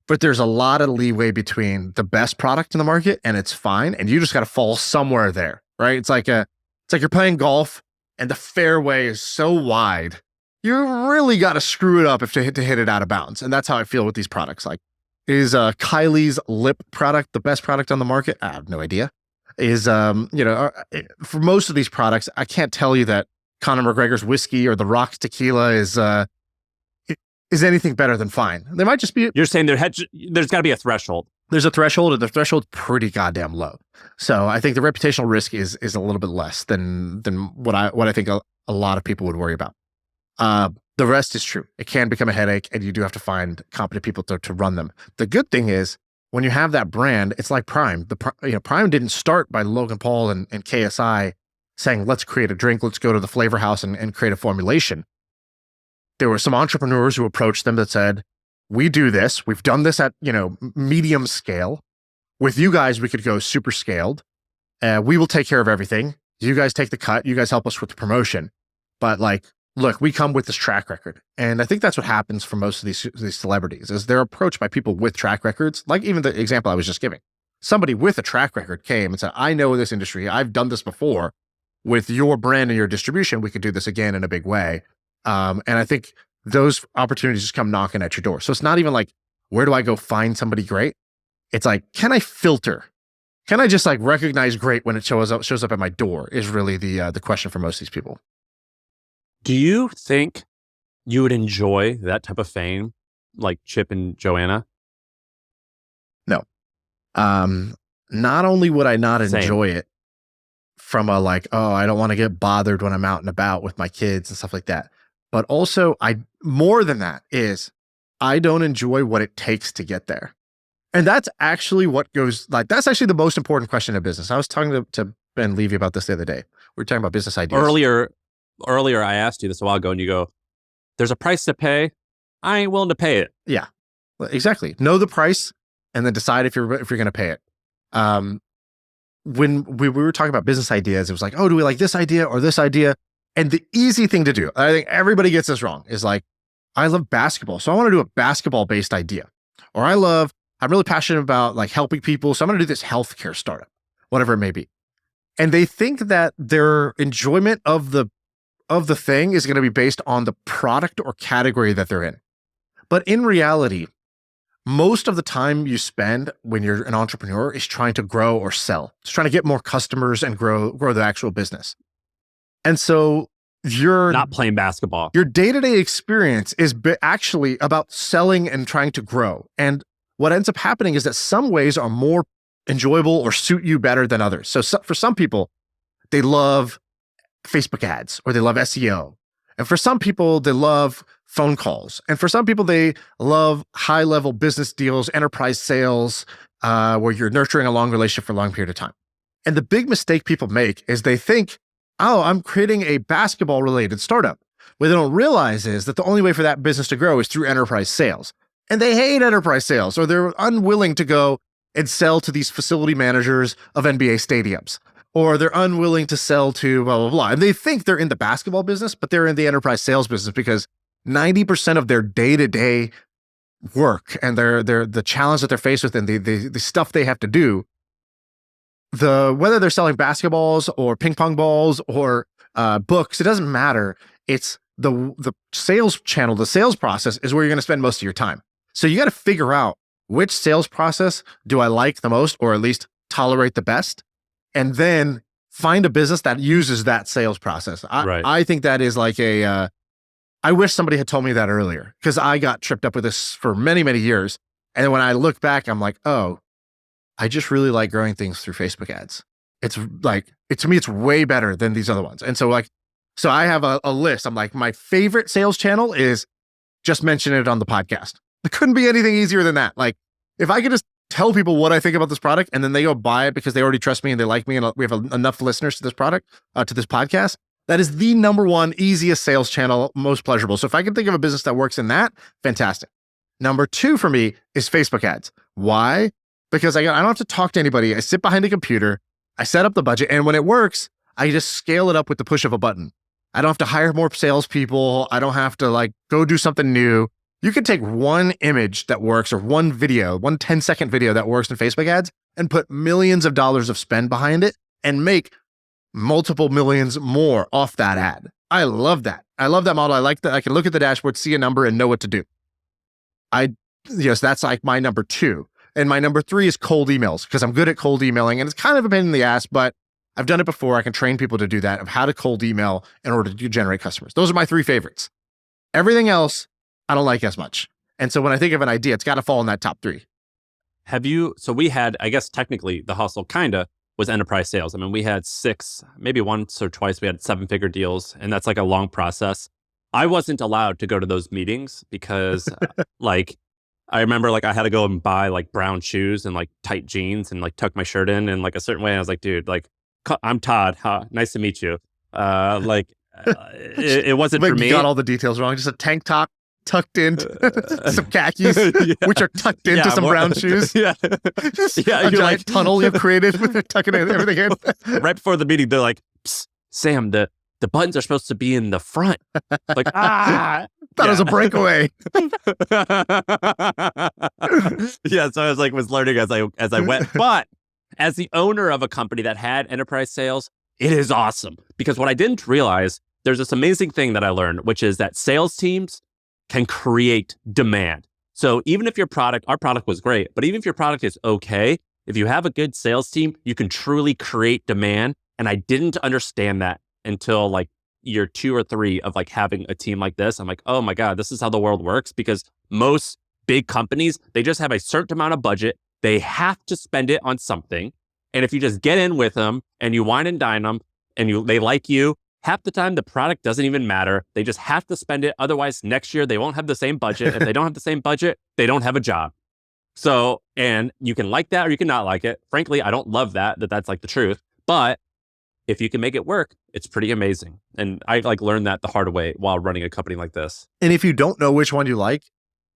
But there's a lot of leeway between the best product in the market and it's fine. And you just got to fall somewhere there, right? It's like you're playing golf and the fairway is so wide. You really got to screw it up to hit it out of bounds. And that's how I feel with these products. Like, is Kylie's lip product the best product on the market? I have no idea. Is, for most of these products, I can't tell you that Conor McGregor's whiskey or The Rock's tequila is anything better than fine. There might just be... You're saying there's got to be a threshold. There's a threshold, and the threshold's pretty goddamn low. So I think the reputational risk is a little bit less than what I think a lot of people would worry about. The rest is true. It can become a headache, and you do have to find competent people to run them. The good thing is, when you have that brand, it's like Prime. Prime didn't start by Logan Paul and KSI saying, let's create a drink, let's go to the flavor house and create a formulation. There were some entrepreneurs who approached them that said, we do this. We've done this at, medium scale. With you guys, we could go super scaled. We will take care of everything. You guys take the cut. You guys help us with the promotion. But look, we come with this track record. And I think that's what happens for most of these celebrities is they're approached by people with track records. Like even the example I was just giving. Somebody with a track record came and said, I know this industry. I've done this before. With your brand and your distribution, we could do this again in a big way. And I think those opportunities just come knocking at your door. So it's not even like, where do I go find somebody great? It's like, can I filter? Can I just recognize great when it shows up at my door is really the question for most of these people. Do you think you would enjoy that type of fame like Chip and Joanna? No. Not only would I not enjoy it from a I don't want to get bothered when I'm out and about with my kids and stuff like that. But also, more than that is I don't enjoy what it takes to get there. And that's actually that's actually the most important question in business. I was talking to Ben Levy about this the other day. We were talking about business ideas. Earlier, I asked you this a while ago and you go, there's a price to pay. I ain't willing to pay it. Yeah, exactly. Know the price and then decide if you're going to pay it. When we were talking about business ideas, it was like, oh, do we like this idea or this idea? And the easy thing to do, I think everybody gets this wrong, is I love basketball. So I want to do a basketball-based idea. Or I'm really passionate about helping people. So I'm going to do this healthcare startup, whatever it may be. And they think that their enjoyment of the thing is going to be based on the product or category that they're in. But in reality, most of the time you spend when you're an entrepreneur is trying to grow or sell. It's trying to get more customers and grow the actual business. And so you're not playing basketball. Your day-to-day experience is actually about selling and trying to grow. And what ends up happening is that some ways are more enjoyable or suit you better than others. So for some people, they love Facebook ads or they love SEO. And for some people, they love phone calls. And for some people, they love high-level business deals, enterprise sales, where you're nurturing a long relationship for a long period of time. And the big mistake people make is they think, oh, I'm creating a basketball-related startup. What they don't realize is that the only way for that business to grow is through enterprise sales. And they hate enterprise sales, or they're unwilling to go and sell to these facility managers of NBA stadiums, or they're unwilling to sell to blah, blah, blah. And they think they're in the basketball business, but they're in the enterprise sales business because 90% of their day-to-day work and the challenge that they're faced with and the stuff they have to do, whether they're selling basketballs or ping pong balls or books, it doesn't matter. It's the sales channel, the sales process is where you're going to spend most of your time. So you got to figure out which sales process do I like the most, or at least tolerate the best, and then find a business that uses that sales process. I think that is I wish somebody had told me that earlier, because I got tripped up with this for many, many years. And when I look back, I'm like, oh, I just really like growing things through Facebook ads. It's to me, it's way better than these other ones. And so I have a list. I'm like, my favorite sales channel is just mention it on the podcast. It couldn't be anything easier than that. Like, if I could just tell people what I think about this product and then they go buy it because they already trust me and they like me and we have enough listeners to this product, to this podcast, that is the number one easiest sales channel, most pleasurable. So if I can think of a business that works in that, fantastic. Number 2 for me is Facebook ads. Why? Because I don't have to talk to anybody. I sit behind a computer, I set up the budget, and when it works, I just scale it up with the push of a button. I don't have to hire more salespeople. I don't have to like go do something new. You can take one image that works or one video, one 10-second video that works in Facebook ads and put millions of dollars of spend behind it and make multiple millions more off that ad. I love that. I love that model. I like that. I can look at the dashboard, see a number, and know what to do. Yes, that's like my number 2. And my number 3 is cold emails, because I'm good at cold emailing, and it's kind of a pain in the ass, but I've done it before. I can train people to do that, of how to cold email in order to generate customers. Those are my 3 favorites. Everything else, I don't like as much. And so when I think of an idea, it's got to fall in that top 3. So we had, I guess technically the hustle kinda was enterprise sales. I mean, we had 6, maybe once or twice we had 7-figure deals, and that's like a long process. I wasn't allowed to go to those meetings because like, I remember like I had to go and buy like brown shoes and like tight jeans and like tuck my shirt in like a certain way. And I was like, dude, like, I'm Todd. Nice to meet you. It wasn't Like, for me. you got all the details wrong. Just a tank top tucked into some khakis, which are tucked into some brown shoes. Yeah. A giant tunnel you've created with it, tucking everything in. Right before the meeting, they're like, Sam, the buttons are supposed to be in the front. Like, Thought it was a breakaway. Yeah, so I was learning as I went. But as the owner of a company that had enterprise sales, it is awesome. Because what I didn't realize, there's this amazing thing that I learned, which is that sales teams can create demand. So even if our product was great, but even if your product is okay, if you have a good sales team, you can truly create demand. And I didn't understand that until like year 2 or 3 of like having a team like this. I'm like, oh my God, this is how the world works, because most big companies, they just have a certain amount of budget. They have to spend it on something. And if you just get in with them and you wine and dine them and they like you, half the time the product doesn't even matter. They just have to spend it. Otherwise, next year they won't have the same budget. If they don't have the same budget, they don't have a job. So, and you can like that or you can not like it. Frankly, I don't love that's like the truth. But if you can make it work, it's pretty amazing. And I like learned that the hard way while running a company like this. And if you don't know which one you like,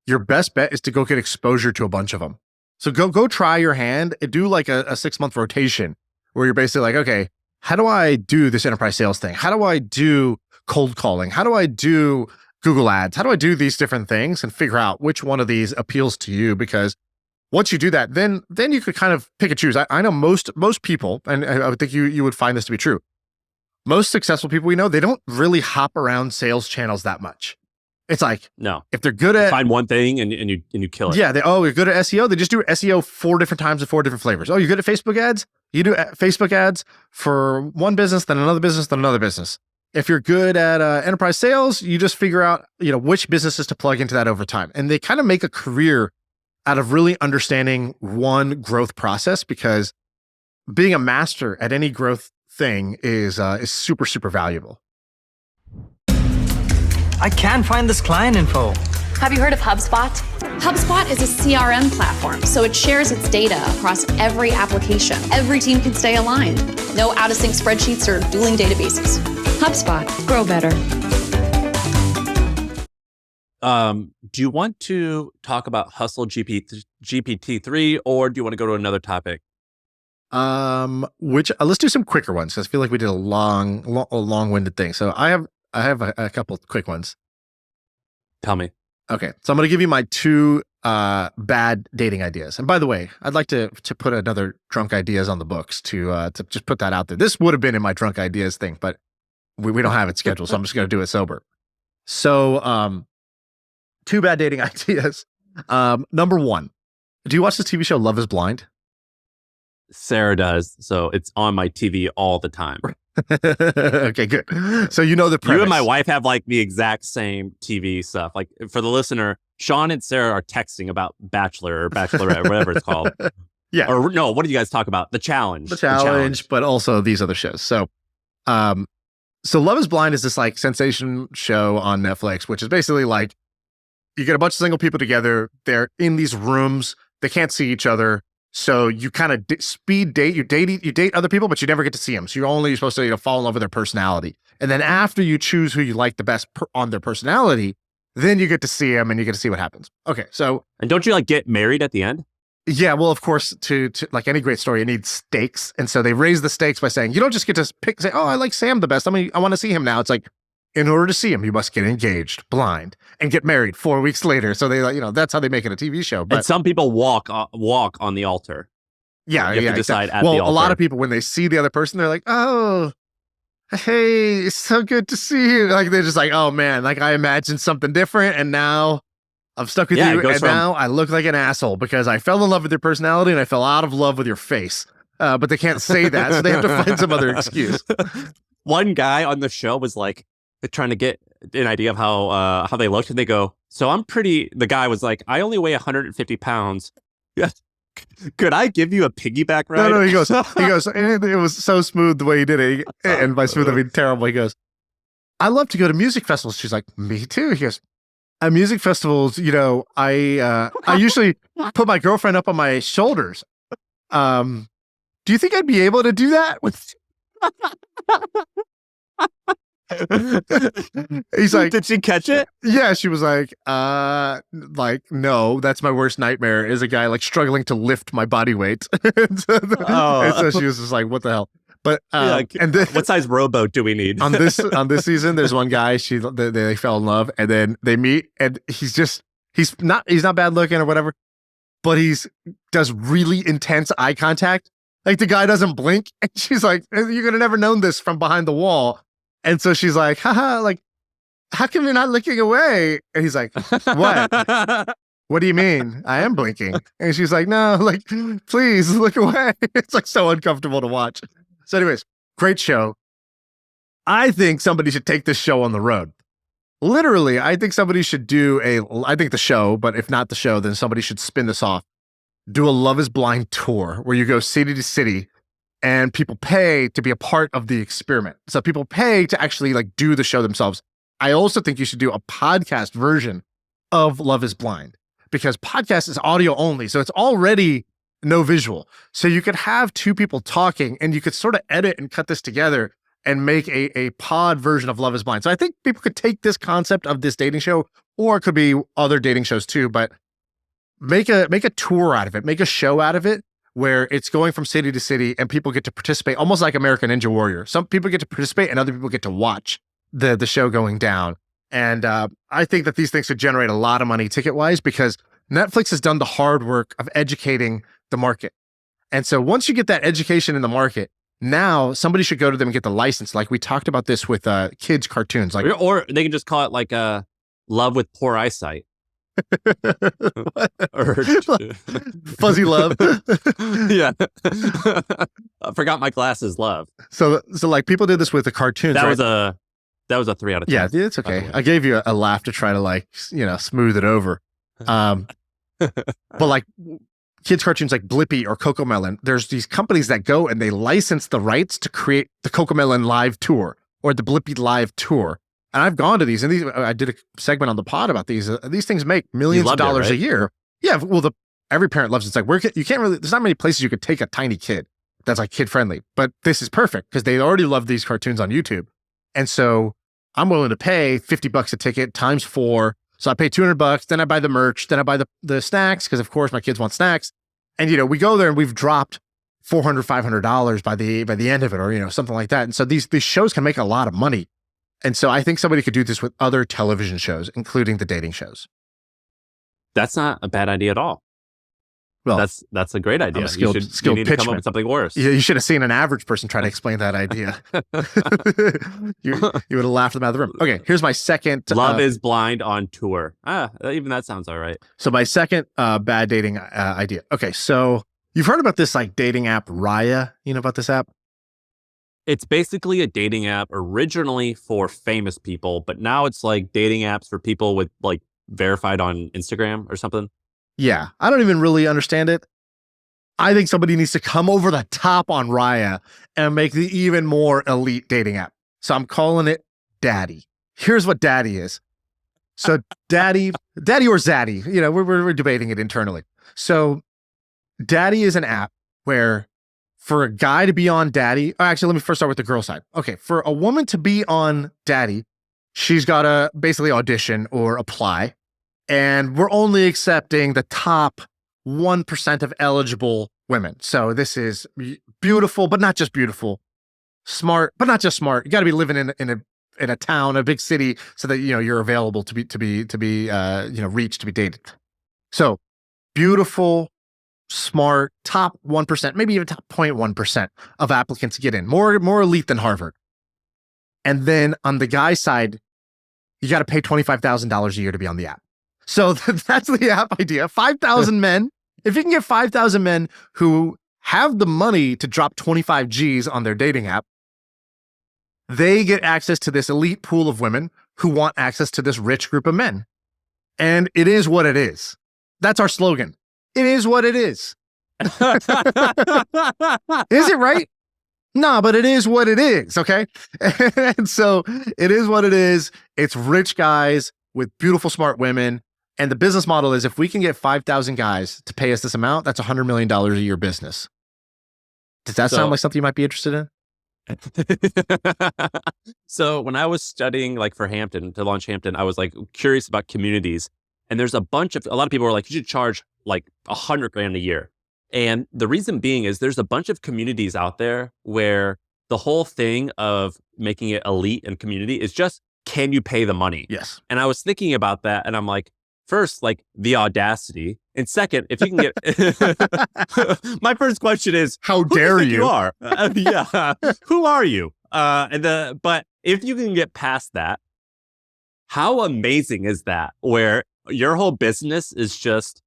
your best bet is to go get exposure to a bunch of them. So go try your hand and do like a 6-month rotation where you're basically like, okay, how do I do this enterprise sales thing? How do I do cold calling? How do I do Google ads? How do I do these different things and figure out which one of these appeals to you? Because once you do that, then you could kind of pick and choose. I know most people, and I would think you would find this to be true. Most successful people we know, they don't really hop around sales channels that much. It's like, no, if they're good at find one thing and you kill it. Yeah, you're good at SEO. They just do SEO 4 different times in 4 different flavors. Oh, you're good at Facebook ads? You do Facebook ads for one business, then another business, then another business. If you're good at enterprise sales, you just figure out which businesses to plug into that over time. And they kind of make a career out of really understanding one growth process, because being a master at any growth thing is super, super valuable. I can't find this client info. Have you heard of HubSpot? HubSpot is a CRM platform, so it shares its data across every application. Every team can stay aligned. No out-of-sync spreadsheets or dueling databases. HubSpot. Grow better. Do you want to talk about Hustle GPT-3, or do you want to go to another topic? Let's do some quicker ones, because I feel like we did a long-winded thing. So I have a couple quick ones. Tell me. Okay, so I'm going to give you my 2 bad dating ideas. And by the way, I'd like to put another drunk ideas on the books to just put that out there. This would have been in my drunk ideas thing, but we don't have it scheduled, so I'm just going to do it sober. So 2 bad dating ideas. Number 1, do you watch this TV show Love is Blind? Sarah does, so it's on my TV all the time. Okay, good. So you know the premise. You and my wife have like the exact same TV stuff. Like for the listener, Shaan and Sarah are texting about Bachelor or Bachelorette, or whatever it's called. Yeah. Or no, what do you guys talk about? The Challenge. The challenge, but also these other shows. So, Love is Blind is this like sensation show on Netflix, which is basically like you get a bunch of single people together. They're in these rooms. They can't see each other. So you kind of speed date. You date other people, but you never get to see them. So you're supposed to fall in love with their personality. And then after you choose who you like the best on their personality, then you get to see him and you get to see what happens. Okay, so And don't you like get married at the end? yeah, well, of course, to like any great story, it needs stakes, and so they raise the stakes by saying you don't just get to pick, say, oh, I like Sam the best. I want to see him now. It's like, in order to see him, you must get engaged, blind, and get married 4 weeks later. So they, that's how they make it a TV show. But And some people walk on the altar. yeah, You have yeah, to decide exactly. at the Well, a lot altar. of people when they see the other person, they're like, oh, hey, it's so good to see you. Like they're just like, oh man, like I imagined something different, and now I'm stuck with Yeah, it you, goes and from- now I look like an asshole because I fell in love with your personality and I fell out of love with your face. But they can't say that, so they have to find some other excuse. One guy on the show was like trying to get an idea of how they looked, and they go, "So I'm pretty." The guy was like, "I only weigh 150 pounds. Yeah, could I give you a piggyback ride?" No, he goes, and it was so smooth the way he did it. And by smooth, I mean terrible. He goes, I love to go to music festivals. She's like, me too. He goes, at music festivals, I usually put my girlfriend up on my shoulders. Do you think I'd be able to do that with? He's like, "Did she catch it?" yeah. She was like, no, that's my worst nightmare. Is a guy like struggling to lift my body weight. And so she was just like, what the hell? But and then What size rowboat do we need? on this season, there's one guy they fell in love, and then they meet, and he's not bad looking or whatever, but does really intense eye contact. Like the guy doesn't blink, and she's like, "You're gonna never know this from behind the wall." And so she's like, "Haha, like, how come you're not looking away?" And he's like, "What? What do you mean? I am blinking." And she's like, "No, like, please look away." It's like so uncomfortable to watch. So, anyways, great show. I think somebody should take this show on the road. Literally, I think somebody should I think the show, but if not the show, then somebody should spin this off. Do a Love is Blind tour where you go city to city and people pay to be a part of the experiment. So people pay to actually like do the show themselves. I also think you should do a podcast version of Love is Blind because podcast is audio only. So it's already no visual. So you could have two people talking and you could sort of edit and cut this together and make a pod version of Love is Blind. So I think people could take this concept of this dating show, or it could be other dating shows too, but make a tour out of it, make a show out of it where it's going from city to city and people get to participate, almost like American Ninja Warrior. Some people get to participate and other people get to watch the show going down. And I think that these things could generate a lot of money ticket-wise because Netflix has done the hard work of educating the market. And so once you get that education in the market, now somebody should go to them and get the license. Like we talked about this with kids' cartoons. Like, or they can just call it like Love with Poor Eyesight. Or Fuzzy Love. Yeah. I forgot my glasses, love. So like people did this with the cartoons. That right? was a 3 out of 10. Yeah, it's okay. I gave you a laugh to try to like, smooth it over. But like kids cartoons like Blippi or Cocomelon, there's these companies that go and they license the rights to create the Cocomelon live tour or the Blippi live tour. And I've gone to these, and I did a segment on the pod about these. These things make millions of dollars a year. Yeah, well, every parent loves it. It's like you can't really. There's not many places you could take a tiny kid that's like kid friendly. But this is perfect because they already love these cartoons on YouTube, and so I'm willing to pay $50 a ticket times 4. So I pay $200. Then I buy the merch. Then I buy the snacks because of course my kids want snacks. And we go there and we've dropped $400, $500 by the end of it, or something like that. And so these shows can make a lot of money. And so I think somebody could do this with other television shows, including the dating shows. That's not a bad idea at all. Well, that's a great idea. skilled you need to come pitchman. up with something worse. You should have seen an average person try to explain that idea. you would have laughed them out of the room. Okay, here's my second. Love is Blind on tour. Even that sounds all right. So my second bad dating idea. Okay, so you've heard about this like dating app Raya. You know about this app? It's basically a dating app originally for famous people, but now it's like dating apps for people with like verified on Instagram or something. Yeah, I don't even really understand it. I think somebody needs to come over the top on Raya and make the even more elite dating app. So I'm calling it Daddy. Here's what Daddy is. So Daddy or Zaddy, we're debating it internally. So Daddy is an app where for a guy to be on Daddy, actually, let me first start with the girl side. Okay, for a woman to be on Daddy, she's got to basically audition or apply. And we're only accepting the top 1% of eligible women. So this is beautiful, but not just beautiful. Smart, but not just smart. You got to be living in a town, a big city, so that you're available to be reached, to be dated. So beautiful, smart, top 1%, maybe even top 0.1% of applicants get in. More elite than Harvard. And then on the guy side, you got to pay $25,000 a year to be on the app. So that's the app idea. 5,000 men. If you can get 5,000 men who have the money to drop 25 G's on their dating app, they get access to this elite pool of women who want access to this rich group of men. And it is what it is. That's our slogan. It is what it is. Is it right? Nah, but it is what it is, okay? And so it is what it is. It's rich guys with beautiful, smart women. And the business model is, if we can get 5,000 guys to pay us this amount, that's $100 million a year business. Does that sound like something you might be interested in? So when I was studying for Hampton, to launch Hampton, I was curious about communities. And there's a lot of people are like, you should charge $100,000 a year. And the reason being is there's a bunch of communities out there where the whole thing of making it elite and community is just, can you pay the money? Yes. And I was thinking about that, and I'm like, first, the audacity. And second, if you can get, my first question is, how who dare do you? You Think you are? Yeah. Who are you? But if you can get past that, how amazing is that? Where your whole business is just,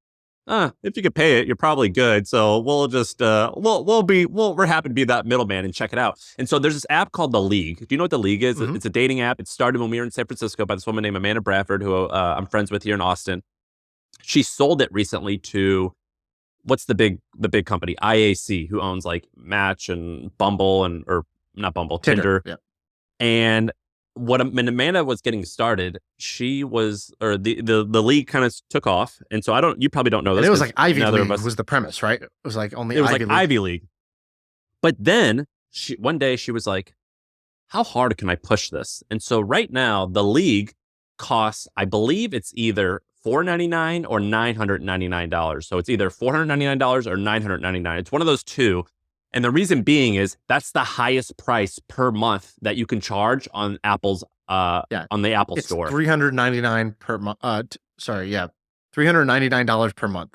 if you could pay it, you're probably good. So we'll just, we're happy to be that middleman and check it out. And so there's this app called The League. Do you know what The League is? Mm-hmm. It's a dating app. It started when we were in San Francisco by this woman named Amanda Bradford, who I'm friends with here in Austin. She sold it recently to, what's the big company? IAC, who owns Match and Bumble or not Bumble, Tinder. Yeah. And when Amanda was getting started, the league kind of took off. And so you probably don't know this. And it was Ivy League was the premise, right? It was Ivy League. But then one day she was like, how hard can I push this? And so right now the league costs, I believe it's either $499 or $999. So it's either $499 or $999. It's one of those two. And the reason being is that's the highest price per month that you can charge on Apple's on the Apple Store. $399 per month. $399 per month.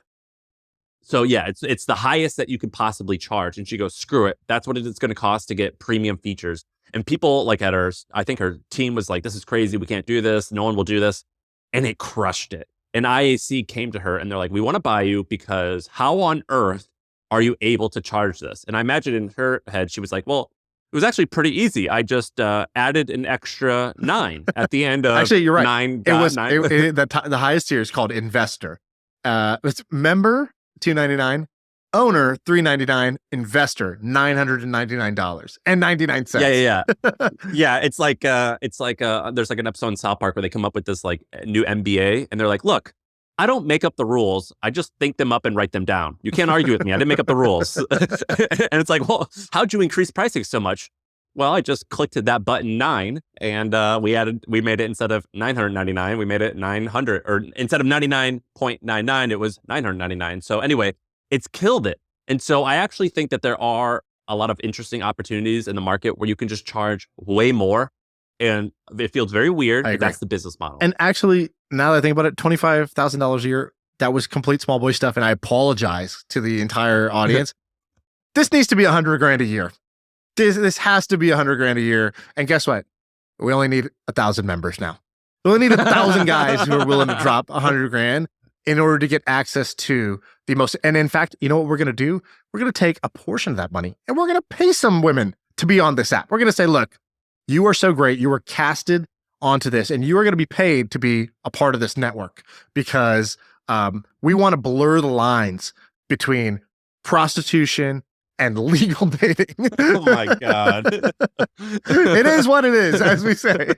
So yeah, it's the highest that you can possibly charge. And she goes, screw it. That's what it's going to cost to get premium features. And people at I think her team was like, this is crazy. We can't do this. No one will do this. And it crushed it. And IAC came to her and they're like, we want to buy you because how on earth are you able to charge this? And I imagine in her head, she was like, well, it was actually pretty easy. I just added an extra 9 at the end of actually, you're right. 9. It was 9. The highest tier is called Investor. It's member $299, owner $399, investor $999.99. Yeah. Yeah, it's there's an episode in South Park where they come up with this new MBA, and they're like, look, I don't make up the rules. I just think them up and write them down. You can't argue with me. I didn't make up the rules. And it's like, well, how'd you increase pricing so much? Well, I just clicked that button 9, and we made it, instead of $999, we made it 900, or instead of 99.99, it was 999. So anyway, it's killed it. And so I actually think that there are a lot of interesting opportunities in the market where you can just charge way more. And it feels very weird, but that's the business model. And actually, now that I think about it, $25,000 a year, that was complete small boy stuff. And I apologize to the entire audience. This needs to be $100,000 a year. This has to be $100,000 a year. And guess what? We only need 1,000 members now. We only need 1,000 guys who are willing to drop $100,000 in order to get access to the most. And in fact, you know what we're going to do? We're going to take a portion of that money and we're going to pay some women to be on this app. We're going to say, look, you are so great. You were casted onto this and you are going to be paid to be a part of this network because we want to blur the lines between prostitution and legal dating. Oh my God. It is what it is, as we say.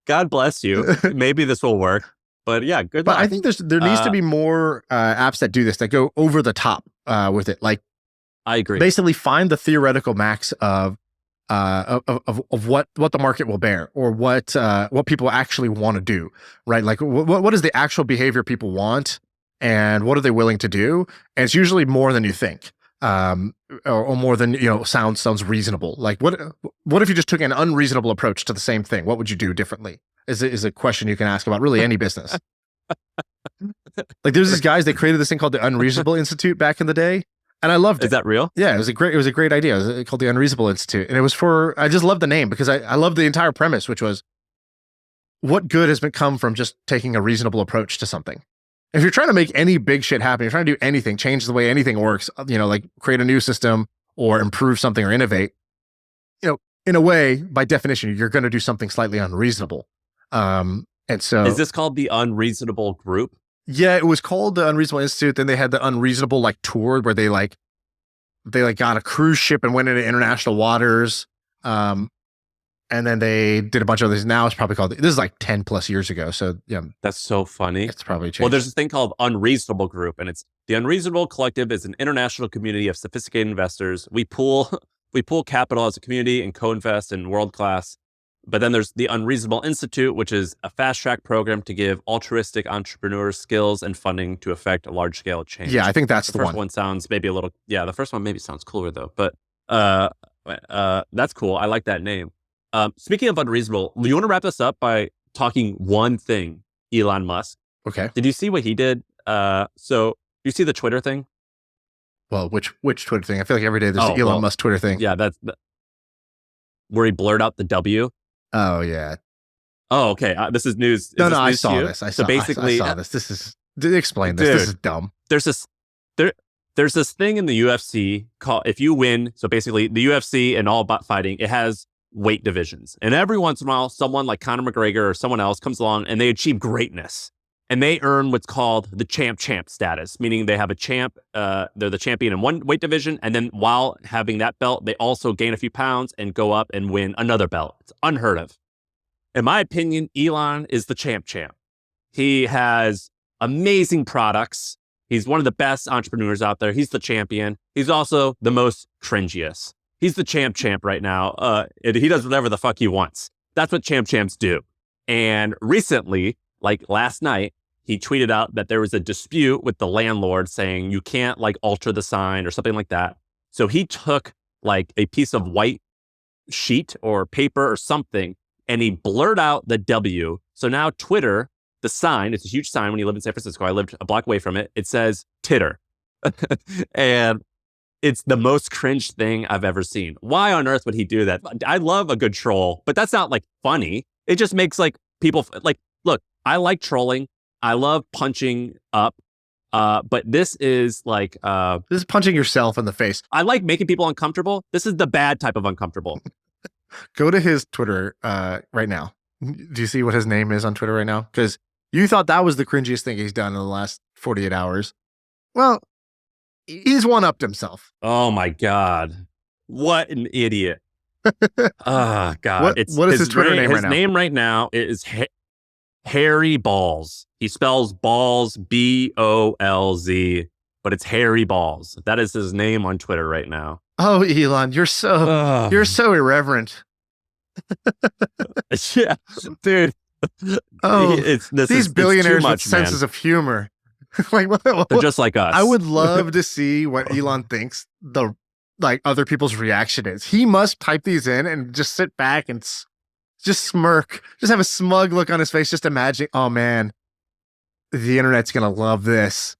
God bless you. Maybe this will work. But yeah, good luck. But I think there needs to be more apps that do this, that go over the top with it. I agree. Basically find the theoretical max of of what the market will bear, or what people actually want to do, right? Like what is the actual behavior people want, and what are they willing to do? And it's usually more than you think, or more than sounds reasonable. Like what if you just took an unreasonable approach to the same thing? What would you do differently? Is a question you can ask about really any business. Like there's these guys, they created this thing called the Unreasonable Institute back in the day. And I loved it. Is that real? Yeah, it was a great idea. It was called the Unreasonable Institute. And it was I just loved the name because I loved the entire premise, which was what good has come from just taking a reasonable approach to something? If you're trying to make any big shit happen, you're trying to do anything, change the way anything works, like create a new system or improve something or innovate, in a way, by definition, you're going to do something slightly unreasonable. And so is this called the Unreasonable Group? Yeah, it was called the Unreasonable Institute. Then they had the Unreasonable tour where they got a cruise ship and went into international waters. And then they did a bunch of others. Now it's probably called, this is 10 plus years ago. So yeah. That's so funny. It's probably changed. Well, there's this thing called Unreasonable Group, and it's the Unreasonable Collective is an international community of sophisticated investors. We pool capital as a community and co-invest in world-class. But then there's the Unreasonable Institute, which is a fast-track program to give altruistic entrepreneurs skills and funding to affect a large-scale change. Yeah, I think that's the first one sounds maybe a little. Yeah, the first one maybe sounds cooler though. But that's cool. I like that name. Speaking of unreasonable, you want to wrap this up by talking one thing, Elon Musk. Okay. Did you see what he did? So you see the Twitter thing? Well, which Twitter thing? I feel like every day there's the Elon Musk Twitter thing. Yeah, that's where he blurred out the W. Oh yeah. Oh, okay. This is news. No, this I news saw to you? this. I so basically, saw this. This is explain this. Dude, this is dumb. There's this thing in the UFC called, if you win. So basically, the UFC and all about fighting, it has weight divisions, and every once in a while, someone like Conor McGregor or someone else comes along and they achieve greatness, and they earn what's called the champ status, meaning they have a champ. They're the champion in one weight division, and then while having that belt, they also gain a few pounds and go up and win another belt. It's unheard of. In my opinion, Elon is the champ. He has amazing products. He's one of the best entrepreneurs out there. He's the champion. He's also the most cringiest. He's the champ right now. He does whatever the fuck he wants. That's what champs do. And recently, like last night, he tweeted out that there was a dispute with the landlord saying you can't alter the sign or something like that. So he took a piece of white sheet or paper or something, and he blurred out the W. So now Twitter, the sign, it's a huge sign when you live in San Francisco. I lived a block away from it. It says Titter. And it's the most cringe thing I've ever seen. Why on earth would he do that? I love a good troll, but that's not funny. It just makes people look, I like trolling. I love punching up. But this is this is punching yourself in the face. I like making people uncomfortable. This is the bad type of uncomfortable. Go to his Twitter right now. Do you see what his name is on Twitter right now? Because you thought that was the cringiest thing he's done in the last 48 hours. Well, he's one-upped himself. Oh my God. What an idiot. Oh God. What is his Twitter name right now? His name right now is Harry Balls. He spells balls B-O-L-Z, but it's Harry Balls. That is his name on Twitter right now. Oh, Elon, you're so irreverent. Yeah, dude. Oh, these billionaires with senses of humor. They're just like us. I would love to see what Elon thinks other people's reaction is. He must type these in and just sit back and just smirk, just have a smug look on his face, just imagining, oh man, the internet's gonna love this.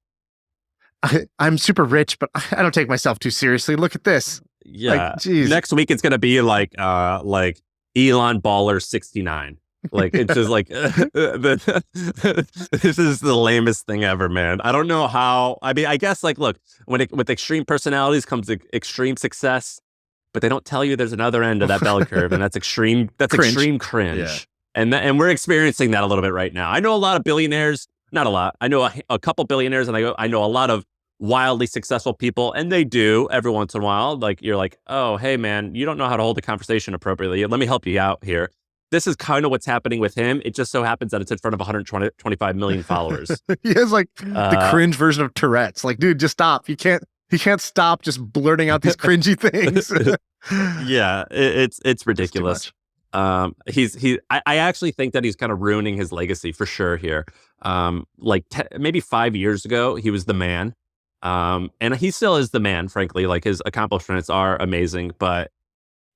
I'm super rich, but I don't take myself too seriously. Look at this. Yeah. Next week it's gonna be like Elon Baller 69. It's just this is the lamest thing ever, man. I don't know how. I mean, I guess look, with extreme personalities comes extreme success, but they don't tell you there's another end of that bell curve, and that's extreme. That's cringe. Extreme cringe. Yeah. And we're experiencing that a little bit right now. I know a lot of billionaires. Not a lot. I know a couple billionaires, and I know a lot of wildly successful people, and they do every once in a while. You're like, oh, hey man, you don't know how to hold a conversation appropriately. Let me help you out here. This is kind of what's happening with him. It just so happens that it's in front of 125 million followers. He has the cringe version of Tourette's. Dude, just stop. You can't stop just blurting out these cringy things. Yeah, it's ridiculous. I actually think that he's kind of ruining his legacy for sure here. Like maybe 5 years ago, he was the man. And he still is the man, frankly. Like his accomplishments are amazing, but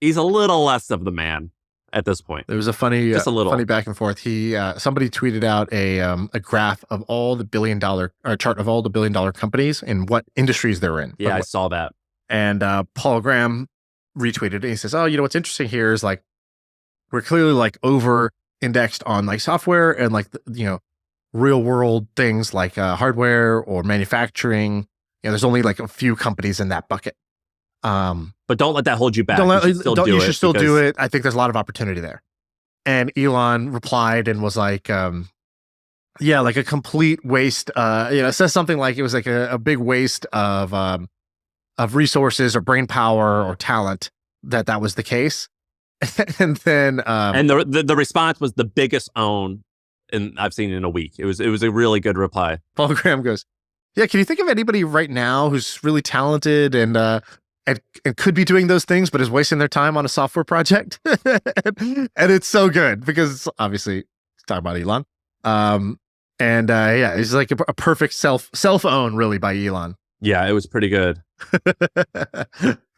he's a little less of the man at this point. There was a funny, Just a little. funny back and forth. Somebody tweeted out a graph of all the chart of all the $1 billion companies and what industries they're in. Yeah, I saw that. And Paul Graham retweeted it. And he says, "Oh, what's interesting here is like we're clearly like over indexed on like software and like real world things like hardware or manufacturing. There's only like a few companies in that bucket. But don't let that hold you back. You should still do it. I think there's a lot of opportunity there." And Elon replied and was like, "Yeah, like a complete waste. It says something like it was like a big waste of resources or brain power or talent that was the case." And then and the response was the biggest own I've seen in a week. It was a really good reply. Paul Graham goes, "Yeah, can you think of anybody right now who's really talented and could be doing those things, but is wasting their time on a software project?" And it's so good because obviously it's talking about Elon. Yeah, it's like a perfect self own really by Elon. Yeah, it was pretty good.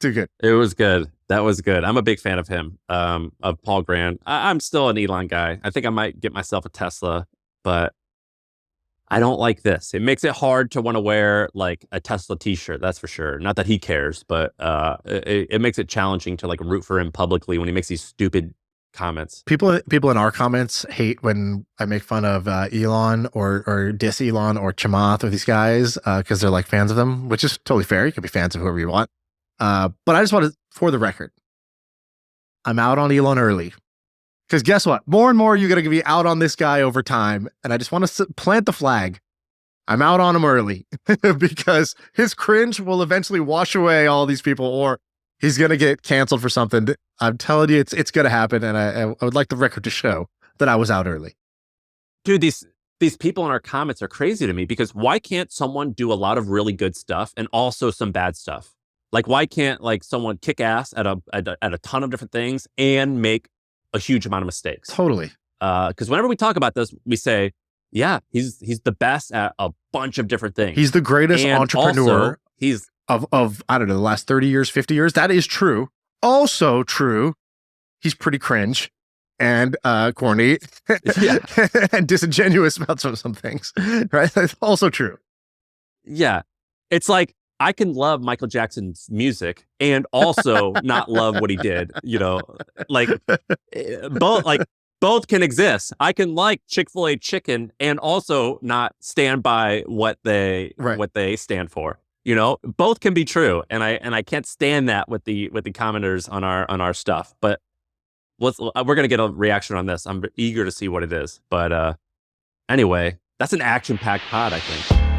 Too good. It was good. That was good. I'm a big fan of him, of Paul Graham. I'm still an Elon guy. I think I might get myself a Tesla, but I don't like this. It makes it hard to want to wear like a Tesla t-shirt. That's for sure. Not that he cares, but it makes it challenging to like root for him publicly when he makes these stupid comments. People in our comments hate when I make fun of Elon or diss Elon or Chamath or these guys because they're like fans of them, which is totally fair. You can be fans of whoever you want. But I just want to, for the record, I'm out on Elon early. Because guess what? More and more you're going to be out on this guy over time. And I just want to plant the flag. I'm out on him early because his cringe will eventually wash away all these people, or he's going to get canceled for something. I'm telling you, it's going to happen. And I would like the record to show that I was out early. Dude, these people in our comments are crazy to me because why can't someone do a lot of really good stuff and also some bad stuff? Like, why can't like someone kick ass at a ton of different things and make a huge amount of mistakes? Totally. Because whenever we talk about this, we say, yeah, he's the best at a bunch of different things. He's the greatest entrepreneur. Also, he's of I don't know, the last 30 years, 50 years. That is true. Also true. He's pretty cringe and corny and disingenuous about some things. Right? That's also true. Yeah. It's like I can love Michael Jackson's music and also not love what he did, like both can exist. I can like Chick-fil-A chicken and also not stand by what they stand for. Both can be true. And I can't stand that with the commenters on our stuff, but we're going to get a reaction on this. I'm eager to see what it is. But anyway, that's an action-packed pod, I think.